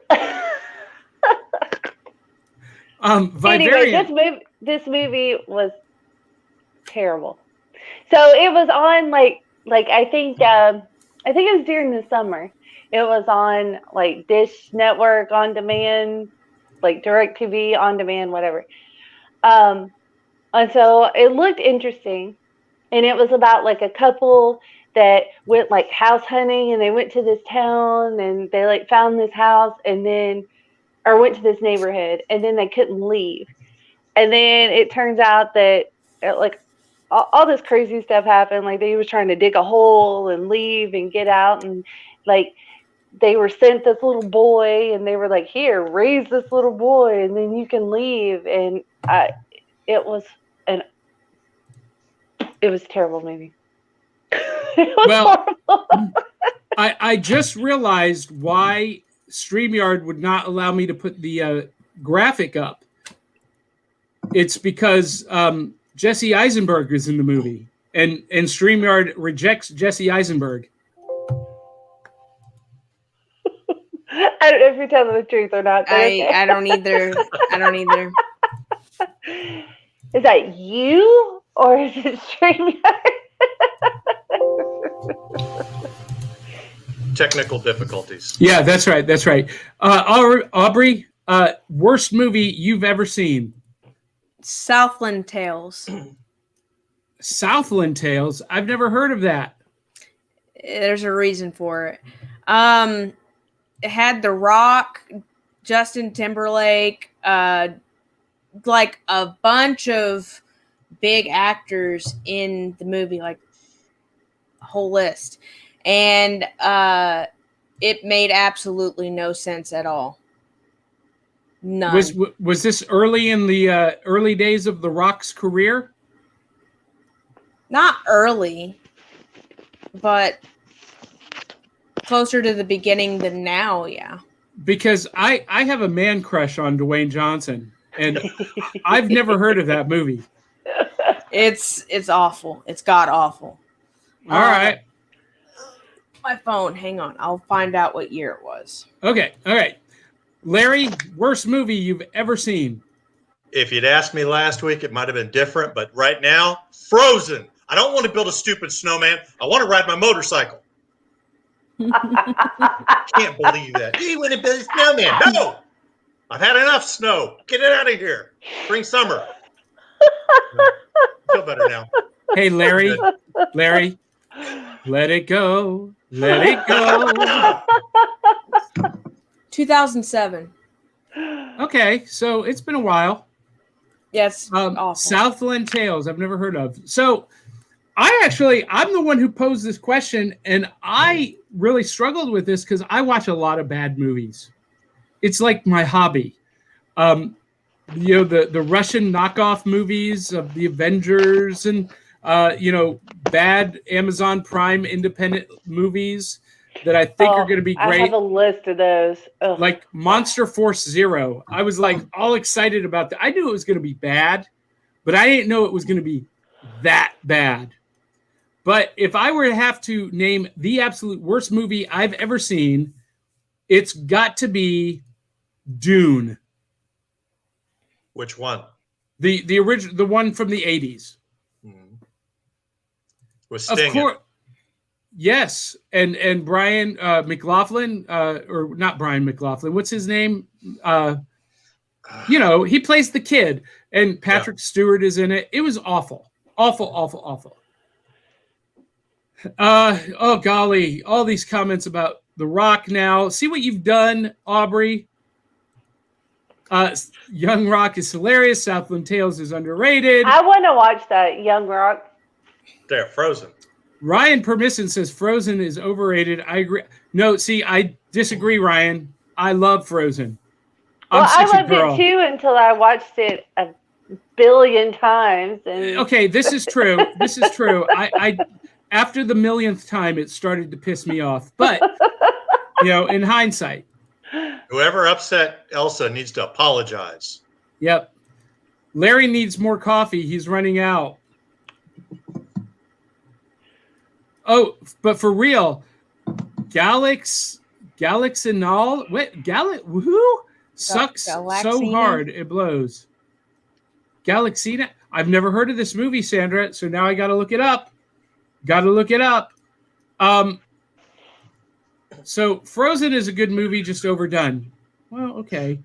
this movie was terrible. So it was on I think it was during the summer. It was on Dish Network on demand, DirecTV on demand, whatever. And so it looked interesting, and it was about a couple that went house hunting, and they went to this town, and they found this house, and then went to this neighborhood, and then they couldn't leave, and then it turns out that all this crazy stuff happened. They was trying to dig a hole and leave and get out, and they were sent this little boy, and they were here, raise this little boy, and then you can leave. And it was a terrible movie. It was horrible. I just realized why StreamYard would not allow me to put the graphic up, it's because Jesse Eisenberg is in the movie, and StreamYard rejects Jesse Eisenberg. I don't know if you're telling the truth or not. I don't either. I don't either. Is that you or is it StreamYard? Technical difficulties. Yeah, that's right. That's right. Aubry, worst movie you've ever seen? Southland Tales. Southland Tales? I've never heard of that. There's a reason for it. It had The Rock, Justin Timberlake, like a bunch of big actors in the movie, like a whole list. And it made absolutely no sense at all. None. Was this early in the early days of The Rock's career? Not early, but closer to the beginning than now, yeah. Because I have a man crush on Dwayne Johnson, and I've never heard of that movie. It's awful. It's god awful. All right. My phone. Hang on. I'll find out what year it was. Okay. All right. Larry, worst movie you've ever seen? If you'd asked me last week, it might have been different, but right now, Frozen. I don't want to build a stupid snowman. I want to ride my motorcycle. Can't believe that. You want to build a snowman? No! I've had enough snow. Get it out of here. Spring, summer. Feel better now. Hey, Larry. Larry, let it go. Let it go. 2007. Okay, so it's been a while. Yes, awful. Southland Tales, I've never heard of. So I'm the one who posed this question, and I really struggled with this because I watch a lot of bad movies. It's like my hobby. The Russian knockoff movies of the Avengers and, bad Amazon Prime independent movies that I think are going to be great. I have a list of those. Ugh. Like Monster Force Zero. I was like all excited about that. I knew it was going to be bad, but I didn't know it was going to be that bad. But if I were to have to name the absolute worst movie I've ever seen, it's got to be Dune. Which one? The original, the one from the 80s. With Sting. Of course. Yes, and Brian McLaughlin, or not Brian McLaughlin. What's his name? He plays the kid, and Patrick Stewart is in it. It was awful, awful, awful, awful. Oh golly, all these comments about The Rock now. See what you've done, Aubry. Young Rock is hilarious. Southland Tales is underrated. I want to watch that, Young Rock. They're Frozen. Ryan Permisson says Frozen is overrated. I agree. No, see, I disagree, Ryan. I love Frozen. I loved it too until I watched it a billion times. And... Okay, this is true. This is true. I after the millionth time, it started to piss me off. But, in hindsight. Whoever upset Elsa needs to apologize. Yep. Larry needs more coffee. He's running out. Oh, but for real, Galaxinol, who sucks so hard it blows. Galaxina, I've never heard of this movie, Sandra, so now I got to look it up. So Frozen is a good movie, just overdone. Well, okay.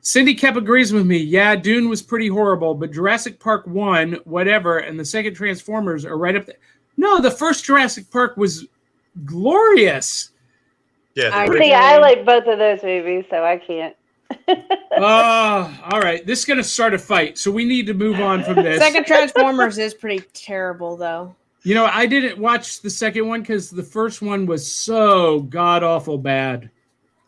Cindy Kep agrees with me. Yeah, Dune was pretty horrible, but Jurassic Park 1, whatever, and the second Transformers are right up there. No, the first Jurassic Park was glorious. Yeah, I like both of those movies, so I can't. All right. This is going to start a fight, so we need to move on from this. Second Transformers is pretty terrible, though. I didn't watch the second one because the first one was so god-awful bad.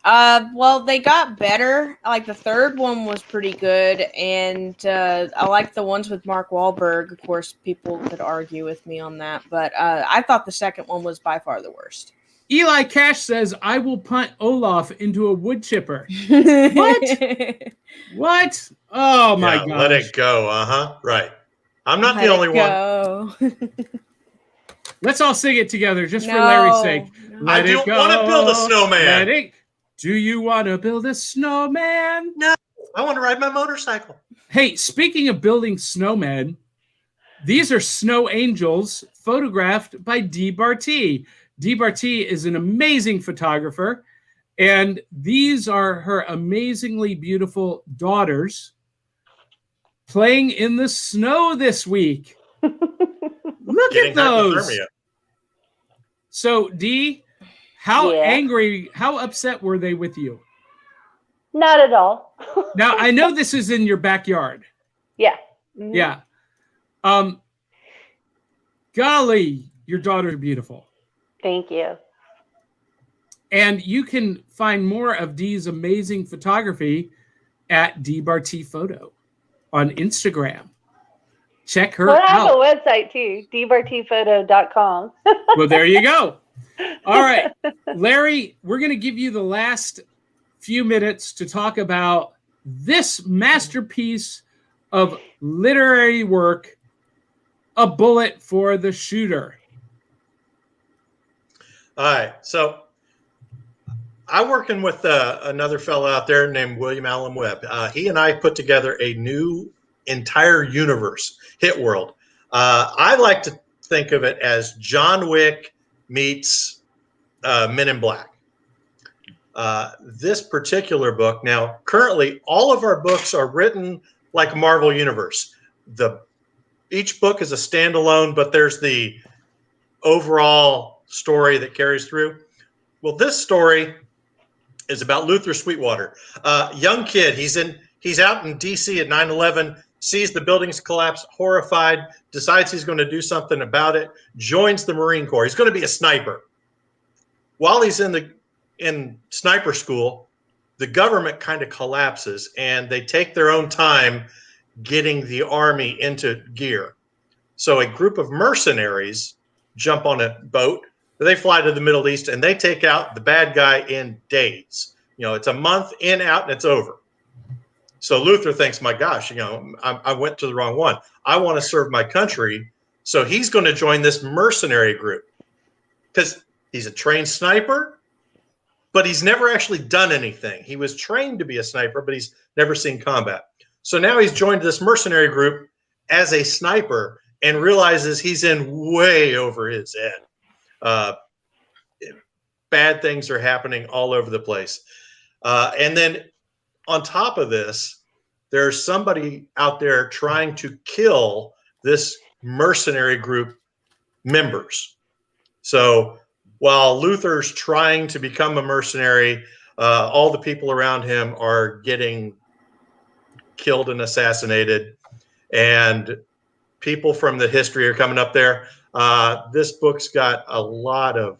Well, they got better. Like, the third one was pretty good, and I like the ones with Mark Wahlberg. Of course, people could argue with me on that, but I thought the second one was by far the worst. Eli Cash says, I will punt Olaf into a wood chipper. What? What? Oh, my gosh. Let it go. Right. I'm not the Let only it one. go. Let's all sing it together just for No. Larry's sake. No. I don't want to build a snowman. Do you want to build a snowman? No, I want to ride my motorcycle. Hey, speaking of building snowmen, these are snow angels photographed by Dee Bartee. Dee Bartee is an amazing photographer, and these are her amazingly beautiful daughters playing in the snow this week. Look at those. Hypothermia. So, Dee, how angry, how upset were they with you? Not at all. Now, I know this is in your backyard. Yeah. Mm-hmm. Yeah. Golly, your daughters are beautiful. Thank you. And you can find more of Dee's amazing photography at Dee Bartee Photo on Instagram. Check her out. I have a website too, dbarteephoto.com. Well, there you go. All right, Larry, we're going to give you the last few minutes to talk about this masterpiece of literary work, A Bullet for the Shooter. All right. So I'm working with another fellow out there named William Allen Webb. He and I put together a new entire universe, hit world. I like to think of it as John Wick meets Men in Black. This particular book, now currently all of our books are written like a Marvel universe. Each book is a standalone, but there's the overall story that carries through. Well, this story is about Luther Sweetwater, young kid. He's out in DC at 9/11, sees the buildings collapse, horrified, decides he's going to do something about it, joins the Marine Corps. He's going to be a sniper. While he's in sniper school, the government kind of collapses and they take their own time getting the army into gear. So a group of mercenaries jump on a boat. They fly to the Middle East and they take out the bad guy in days. It's a month in, out, and it's over. So Luther thinks, my gosh, I went to the wrong one. I want to serve my country. So he's going to join this mercenary group because he's a trained sniper, but he's never actually done anything. He was trained to be a sniper, but he's never seen combat. So now he's joined this mercenary group as a sniper and realizes he's in way over his head. Bad things are happening all over the place. And then on top of this, there's somebody out there trying to kill this mercenary group members. So while Luther's trying to become a mercenary, all the people around him are getting killed and assassinated, and people from the history are coming up there. This book's got a lot of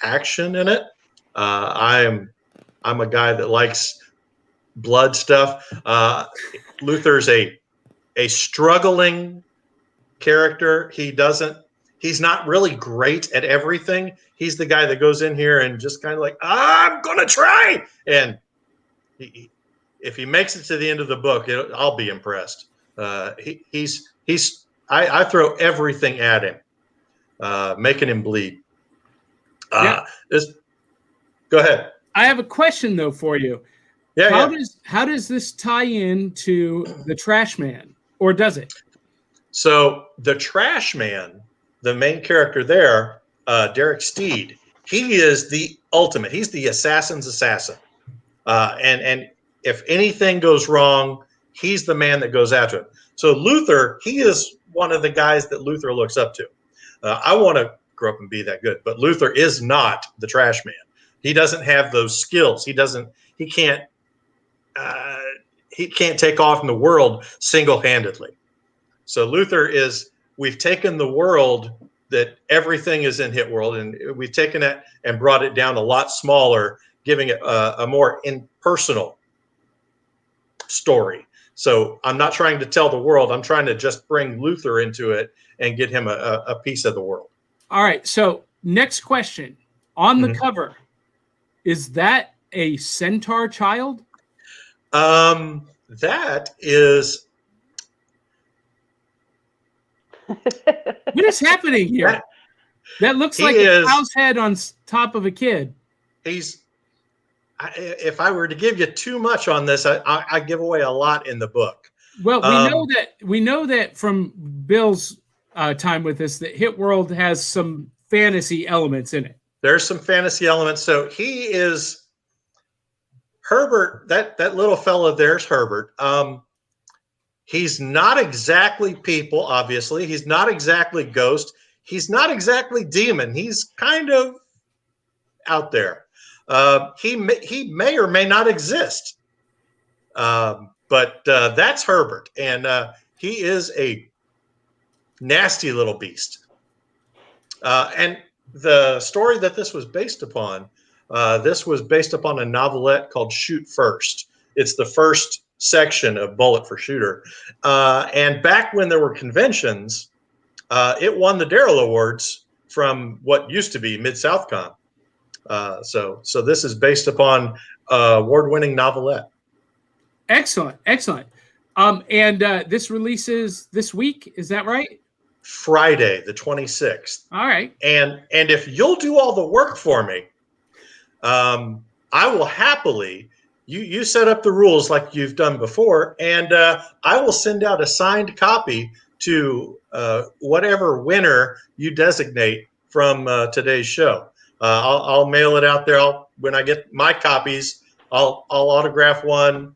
action in it. I'm a guy that likes blood stuff. Luther's a struggling character. He's not really great at everything. He's the guy that goes in here and just kind of like, I'm gonna try. And if he makes it to the end of the book, I'll be impressed. I throw everything at him, making him bleed. Go ahead. I have a question though for you. How does this tie in to the Trash Man, or does it? So the Trash Man, the main character there, Derek Steed, he is the ultimate. He's the assassin's assassin. And if anything goes wrong, he's the man that goes after it. So Luther, he is one of the guys that Luther looks up to. I want to grow up and be that good, but Luther is not the Trash Man. He doesn't have those skills. He can't take off in the world single-handedly. So Luther we've taken the world that everything is in Hit World, and we've taken it and brought it down a lot smaller, giving it a more impersonal story. So I'm not trying to tell the world. I'm trying to just bring Luther into it and get him a piece of the world. All right. So next question On the cover, is that a centaur child? That is. What is happening here? That looks like a cow's head on top of a kid. If I were to give you too much on this, I give away a lot in the book. Well, we know that from Bill's time with us that Hit World has some fantasy elements in it. There's some fantasy elements. So he is Herbert. That little fellow there's Herbert. He's not exactly people, obviously. He's not exactly ghost. He's not exactly demon. He's kind of out there. He may or may not exist. But that's Herbert. And he is a nasty little beast. And the story that this was based upon, this was based upon a novelette called Shoot First. It's the first section of Bullet for Shooter. And back when there were conventions, it won the Darrell Awards from what used to be Mid-South Con. So this is based upon award-winning novelette. Excellent. And this releases this week, is that right? Friday, the 26th. All right. And if you'll do all the work for me, I will happily. You set up the rules like you've done before, and I will send out a signed copy to whatever winner you designate from today's show. I'll mail it out there. When I get my copies, I'll autograph one,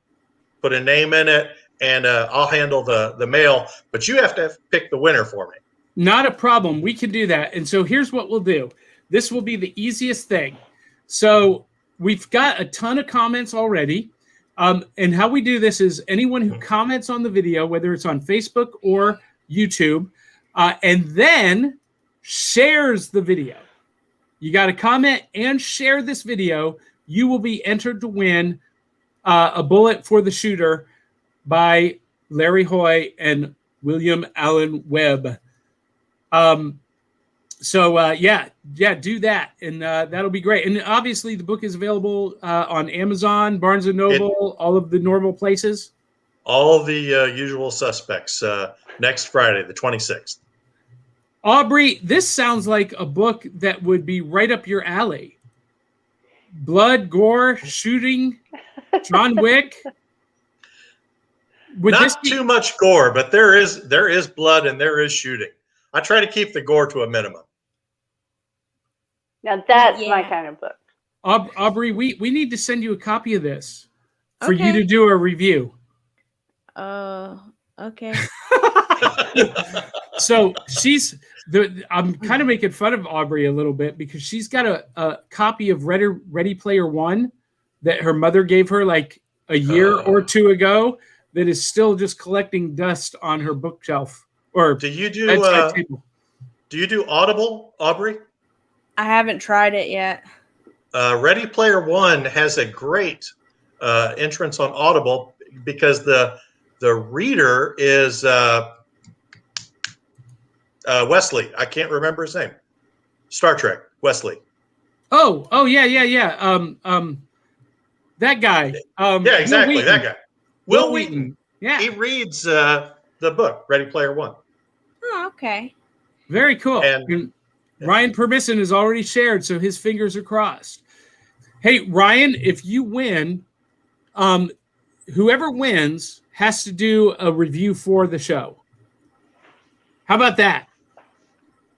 put a name in it, and I'll handle the mail. But you have to pick the winner for me. Not a problem. We can do that. And so here's what we'll do. This will be the easiest thing. So we've got a ton of comments already. And how we do this is anyone who comments on the video, whether it's on Facebook or YouTube, and then shares the video. You got to comment and share this video. You will be entered to win a Bullet for the Shooter by Larry Hoy and William Allen Webb. Yeah, do that, and that'll be great. And obviously, the book is available on Amazon, Barnes & Noble, all of the normal places. All the usual suspects next Friday, the 26th. Aubry, this sounds like a book that would be right up your alley. Blood, gore, shooting, John Wick. Not too much gore, but there is blood and there is shooting. I try to keep the gore to a minimum. Now that's my kind of book. Aubry, we need to send you a copy of this for you to do a review. Okay. So I'm kind of making fun of Aubry a little bit because she's got a copy of Ready Player One that her mother gave her like a year or two ago that is still just collecting dust on her bookshelf. Or do you do Audible, Aubry? I haven't tried it yet. Ready Player One has a great entrance on Audible because the reader is Wesley. I can't remember his name. Star Trek, Wesley. Oh yeah. That guy. Yeah, exactly. That guy. Will Wheaton. Yeah. He reads the book, Ready Player One. Oh, okay. Very cool. And Ryan Permisson has already shared, so his fingers are crossed. Hey, Ryan, if you win, whoever wins has to do a review for the show. How about that?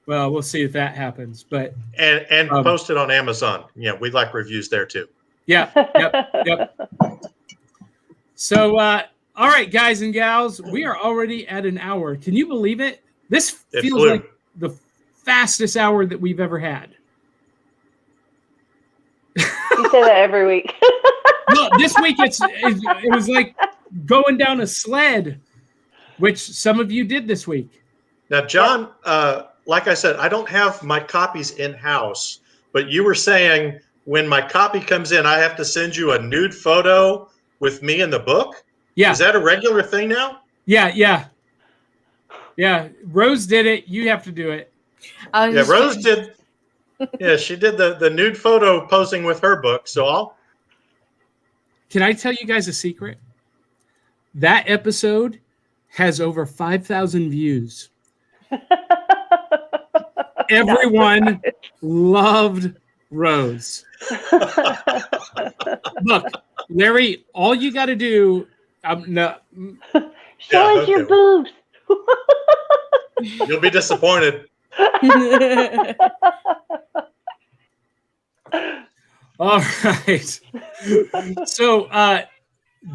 Well, we'll see if that happens. But and post it on Amazon. Yeah, we like reviews there too. Yeah. Yep. So, all right, guys and gals, we are already at an hour. Can you believe it? This feels like the fastest hour that we've ever had. You say that every week. Well, this week it was like going down a sled, which some of you did this week. Now, John, like I said, I don't have my copies in-house, but you were saying when my copy comes in, I have to send you a nude photo with me in the book? Yeah. Is that a regular thing now? Yeah. Rose did it. You have to do it. Rose did Yeah, she did the nude photo posing with her book. So Can I tell you guys a secret? That episode has over 5,000 views. Everyone loved Rose. Look, Larry, all you got to do, no, Show us your boobs. you'll be disappointed. all right. So,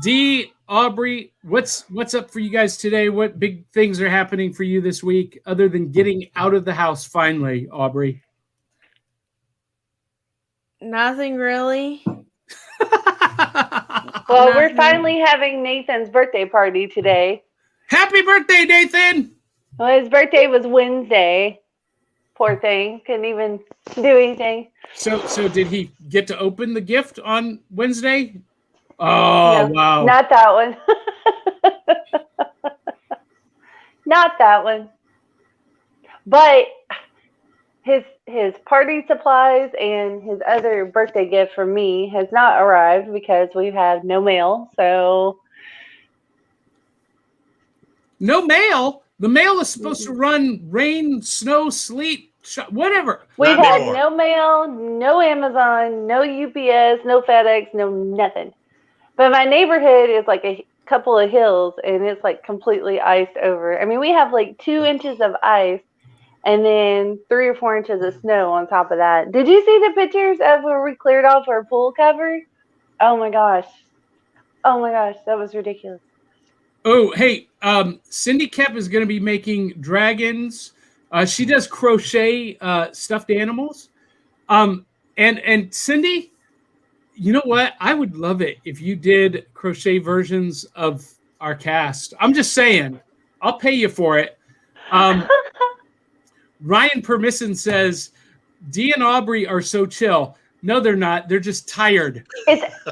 Dee, Aubry, what's up for you guys today? What big things are happening for you this week, other than getting out of the house finally, Aubry? Nothing really. Well, we're finally having Nathan's birthday party today. Happy birthday, Nathan! Well, his birthday was Wednesday. Poor thing. Couldn't even do anything. So did he get to open the gift on Wednesday? Oh, No, wow. not that one. Not that one. But his party supplies and his other birthday gift for me has not arrived because we've had no mail. So No mail? The mail is supposed to run rain, snow, sleet, whatever. we've Not had anymore. no mail, no Amazon, no UPS, no FedEx, no nothing. But my neighborhood is like a couple of hills and it's like completely iced over. I mean, we have like 2 inches of ice and then 3 or 4 inches of snow on top of that. Did you see the pictures of where we cleared off our pool cover? Oh my gosh. Oh my gosh, that was ridiculous. Oh, hey, Cindy Kep is going to be making dragons. She does crochet stuffed animals. And Cindy, you know what? I would love it if you did crochet versions of our cast. I'm just saying, I'll pay you for it. Ryan Permisson says, Dee and Aubry are so chill. No, they're not. They're just tired. It's early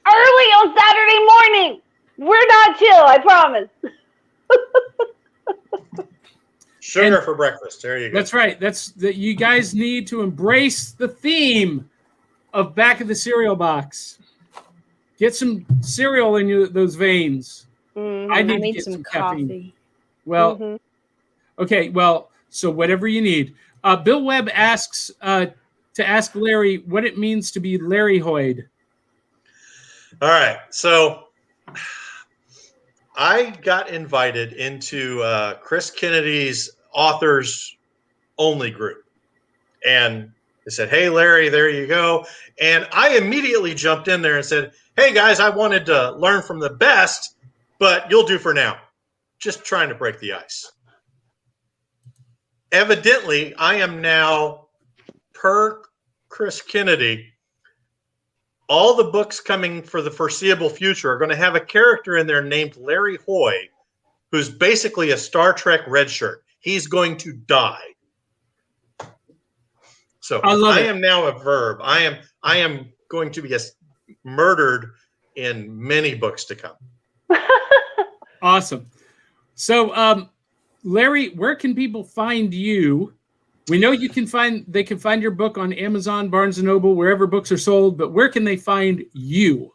on Saturday morning. We're not chill, I promise. Sugar for breakfast. There you go. That's right. You guys need to embrace the theme of Back of the Cereal Box. Get some cereal in those veins. Mm-hmm. I I need to need get some caffeine. coffee. Well, okay. Well, so whatever you need. Bill Webb asks to ask Larry what it means to be Larry Hoyd. All right. So I got invited into Chris Kennedy's authors only group. And they said, hey, Larry, there you go. And I immediately jumped in there and said, hey, guys, I wanted to learn from the best, but you'll do for now. Just trying to break the ice. Evidently, I am now, per Chris Kennedy, all the books coming for the foreseeable future are going to have a character in there named Larry Hoy, who's basically a Star Trek red shirt. He's going to die. So I am now a verb. I am going to be murdered in many books to come. Awesome. So, Larry, where can people find you? We know they can find your book on Amazon, Barnes & Noble, wherever books are sold, but where can they find you?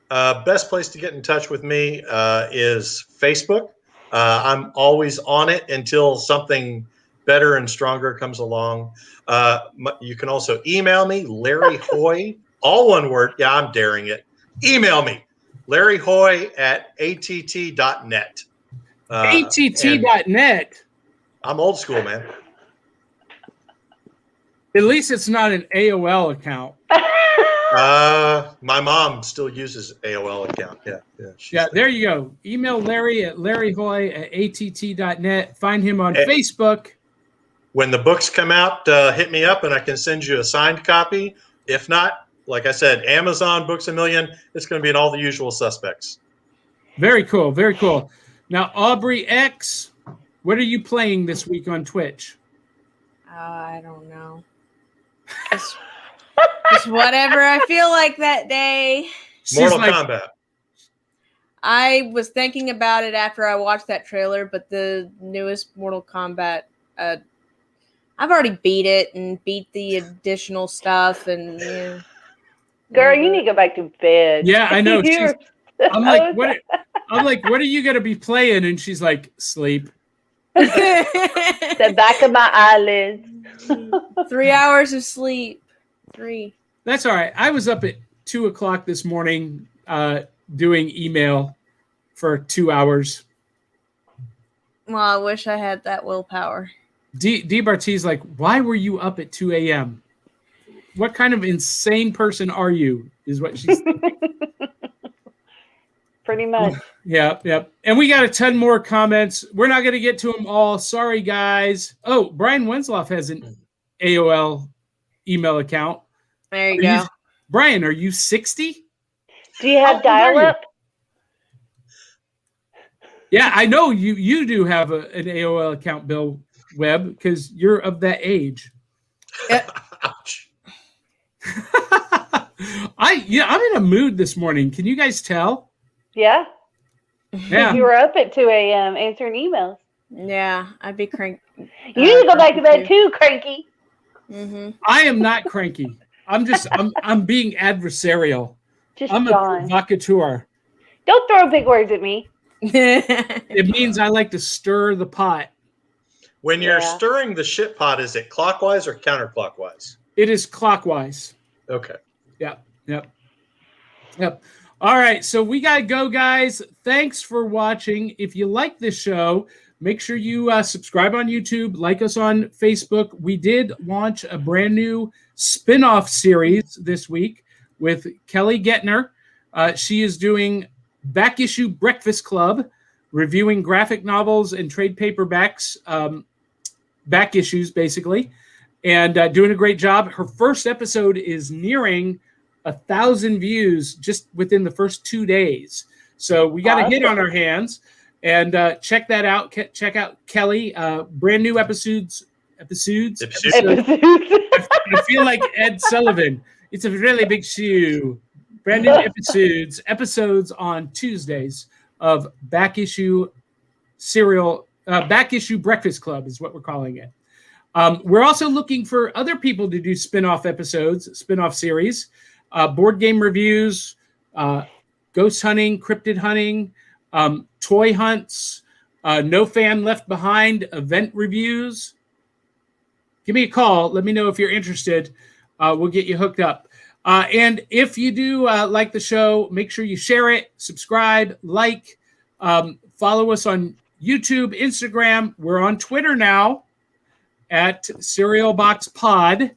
Best place to get in touch with me is Facebook. I'm always on it until something better and stronger comes along. You can also email me, Larry Hoy, all one word. Yeah, I'm daring it. Email me, Larry Hoy at att.net. att.net. I'm old school, man. At least it's not an AOL account. My mom still uses AOL account. Yeah. There you go. Email Larry at larryhoy@att.net. Find him on Facebook. When the books come out, hit me up and I can send you a signed copy. If not, like I said, Amazon, Books A Million, it's going to be in all the usual suspects. Very cool. Very cool. Now, AubryX, what are you playing this week on Twitch? I don't know. Just whatever I feel like that day. Mortal Kombat. I was thinking about it after I watched that trailer, but the newest Mortal Kombat, I I've already beat it and beat the additional stuff, and yeah. Girl, you need to go back to bed. Yeah, I know. You're I'm like, what? I'm like, what are you gonna be playing? And she's like, sleep. the back of my eyelids. 3 hours of sleep. 3. That's all right. I was up at 2:00 this morning doing email for 2 hours. Well, I wish I had that willpower. Dee Bartee's like, why were you up at 2 a.m.? What kind of insane person are you? Is what she's thinking. Pretty much. Yep. And we got a ton more comments. We're not going to get to them all. Sorry, guys. Oh, Brian Wensloff has an AOL email account. There you go. Brian, are you 60? Do you have dial-up? Yeah, I know you do have an AOL account, Bill Webb, because you're of that age. Ouch. I'm in a mood this morning. Can you guys tell? Yeah. Yeah. You were up at 2 a.m. answering emails. Yeah, I'd be cranky. You need to go back to bed too, cranky. Mm-hmm. I am not cranky. I'm being adversarial. Just I'm John. a provocateur. Don't throw big words at me. It means I like to stir the pot. When you're stirring the shit pot, is it clockwise or counterclockwise? It is clockwise. Okay. Yep. All right, so we got to go, guys. Thanks for watching. If you like this show, make sure you subscribe on YouTube, like us on Facebook. We did launch a brand new spin-off series this week with Kelly Gettner. She is doing Back Issue Breakfast Club, reviewing graphic novels and trade paperbacks, back issues, basically, and doing a great job. Her first episode is nearing 1,000 views just within the first 2 days. So we got a hit on our hands. And check that out. Check out Kelly. Brand new episodes. I feel like Ed Sullivan. It's a really big shoe. Brand new episodes on Tuesdays of Back Issue Back Issue Breakfast Club is what we're calling it. We're also looking for other people to do spin-off episodes, spin-off series, board game reviews, ghost hunting, cryptid hunting, toy hunts, No Fan Left Behind, event reviews. Give me a call. Let me know if you're interested. We'll get you hooked up. And if you do like the show, make sure you share it, subscribe, like, follow us on YouTube, Instagram. We're on Twitter now at Cereal Box Pod.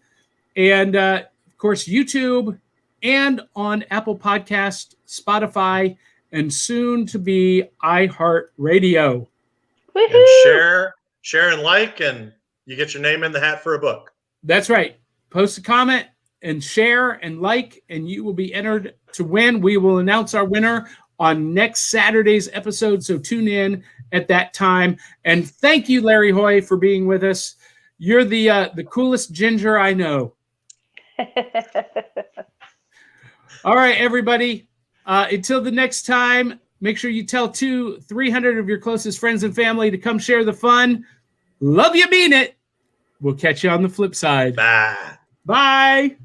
And, of course, YouTube and on Apple Podcast, Spotify, and soon to be iHeartRadio. And share and like, and you get your name in the hat for a book. That's right. Post a comment and share and like, and you will be entered to win. We will announce our winner on next Saturday's episode, so tune in at that time. And thank you, Larry Hoy, for being with us. You're the coolest ginger I know. All right, everybody. Until the next time, make sure you tell 200-300 of your closest friends and family to come share the fun. Love you, mean it. We'll catch you on the flip side. Bye. Bye.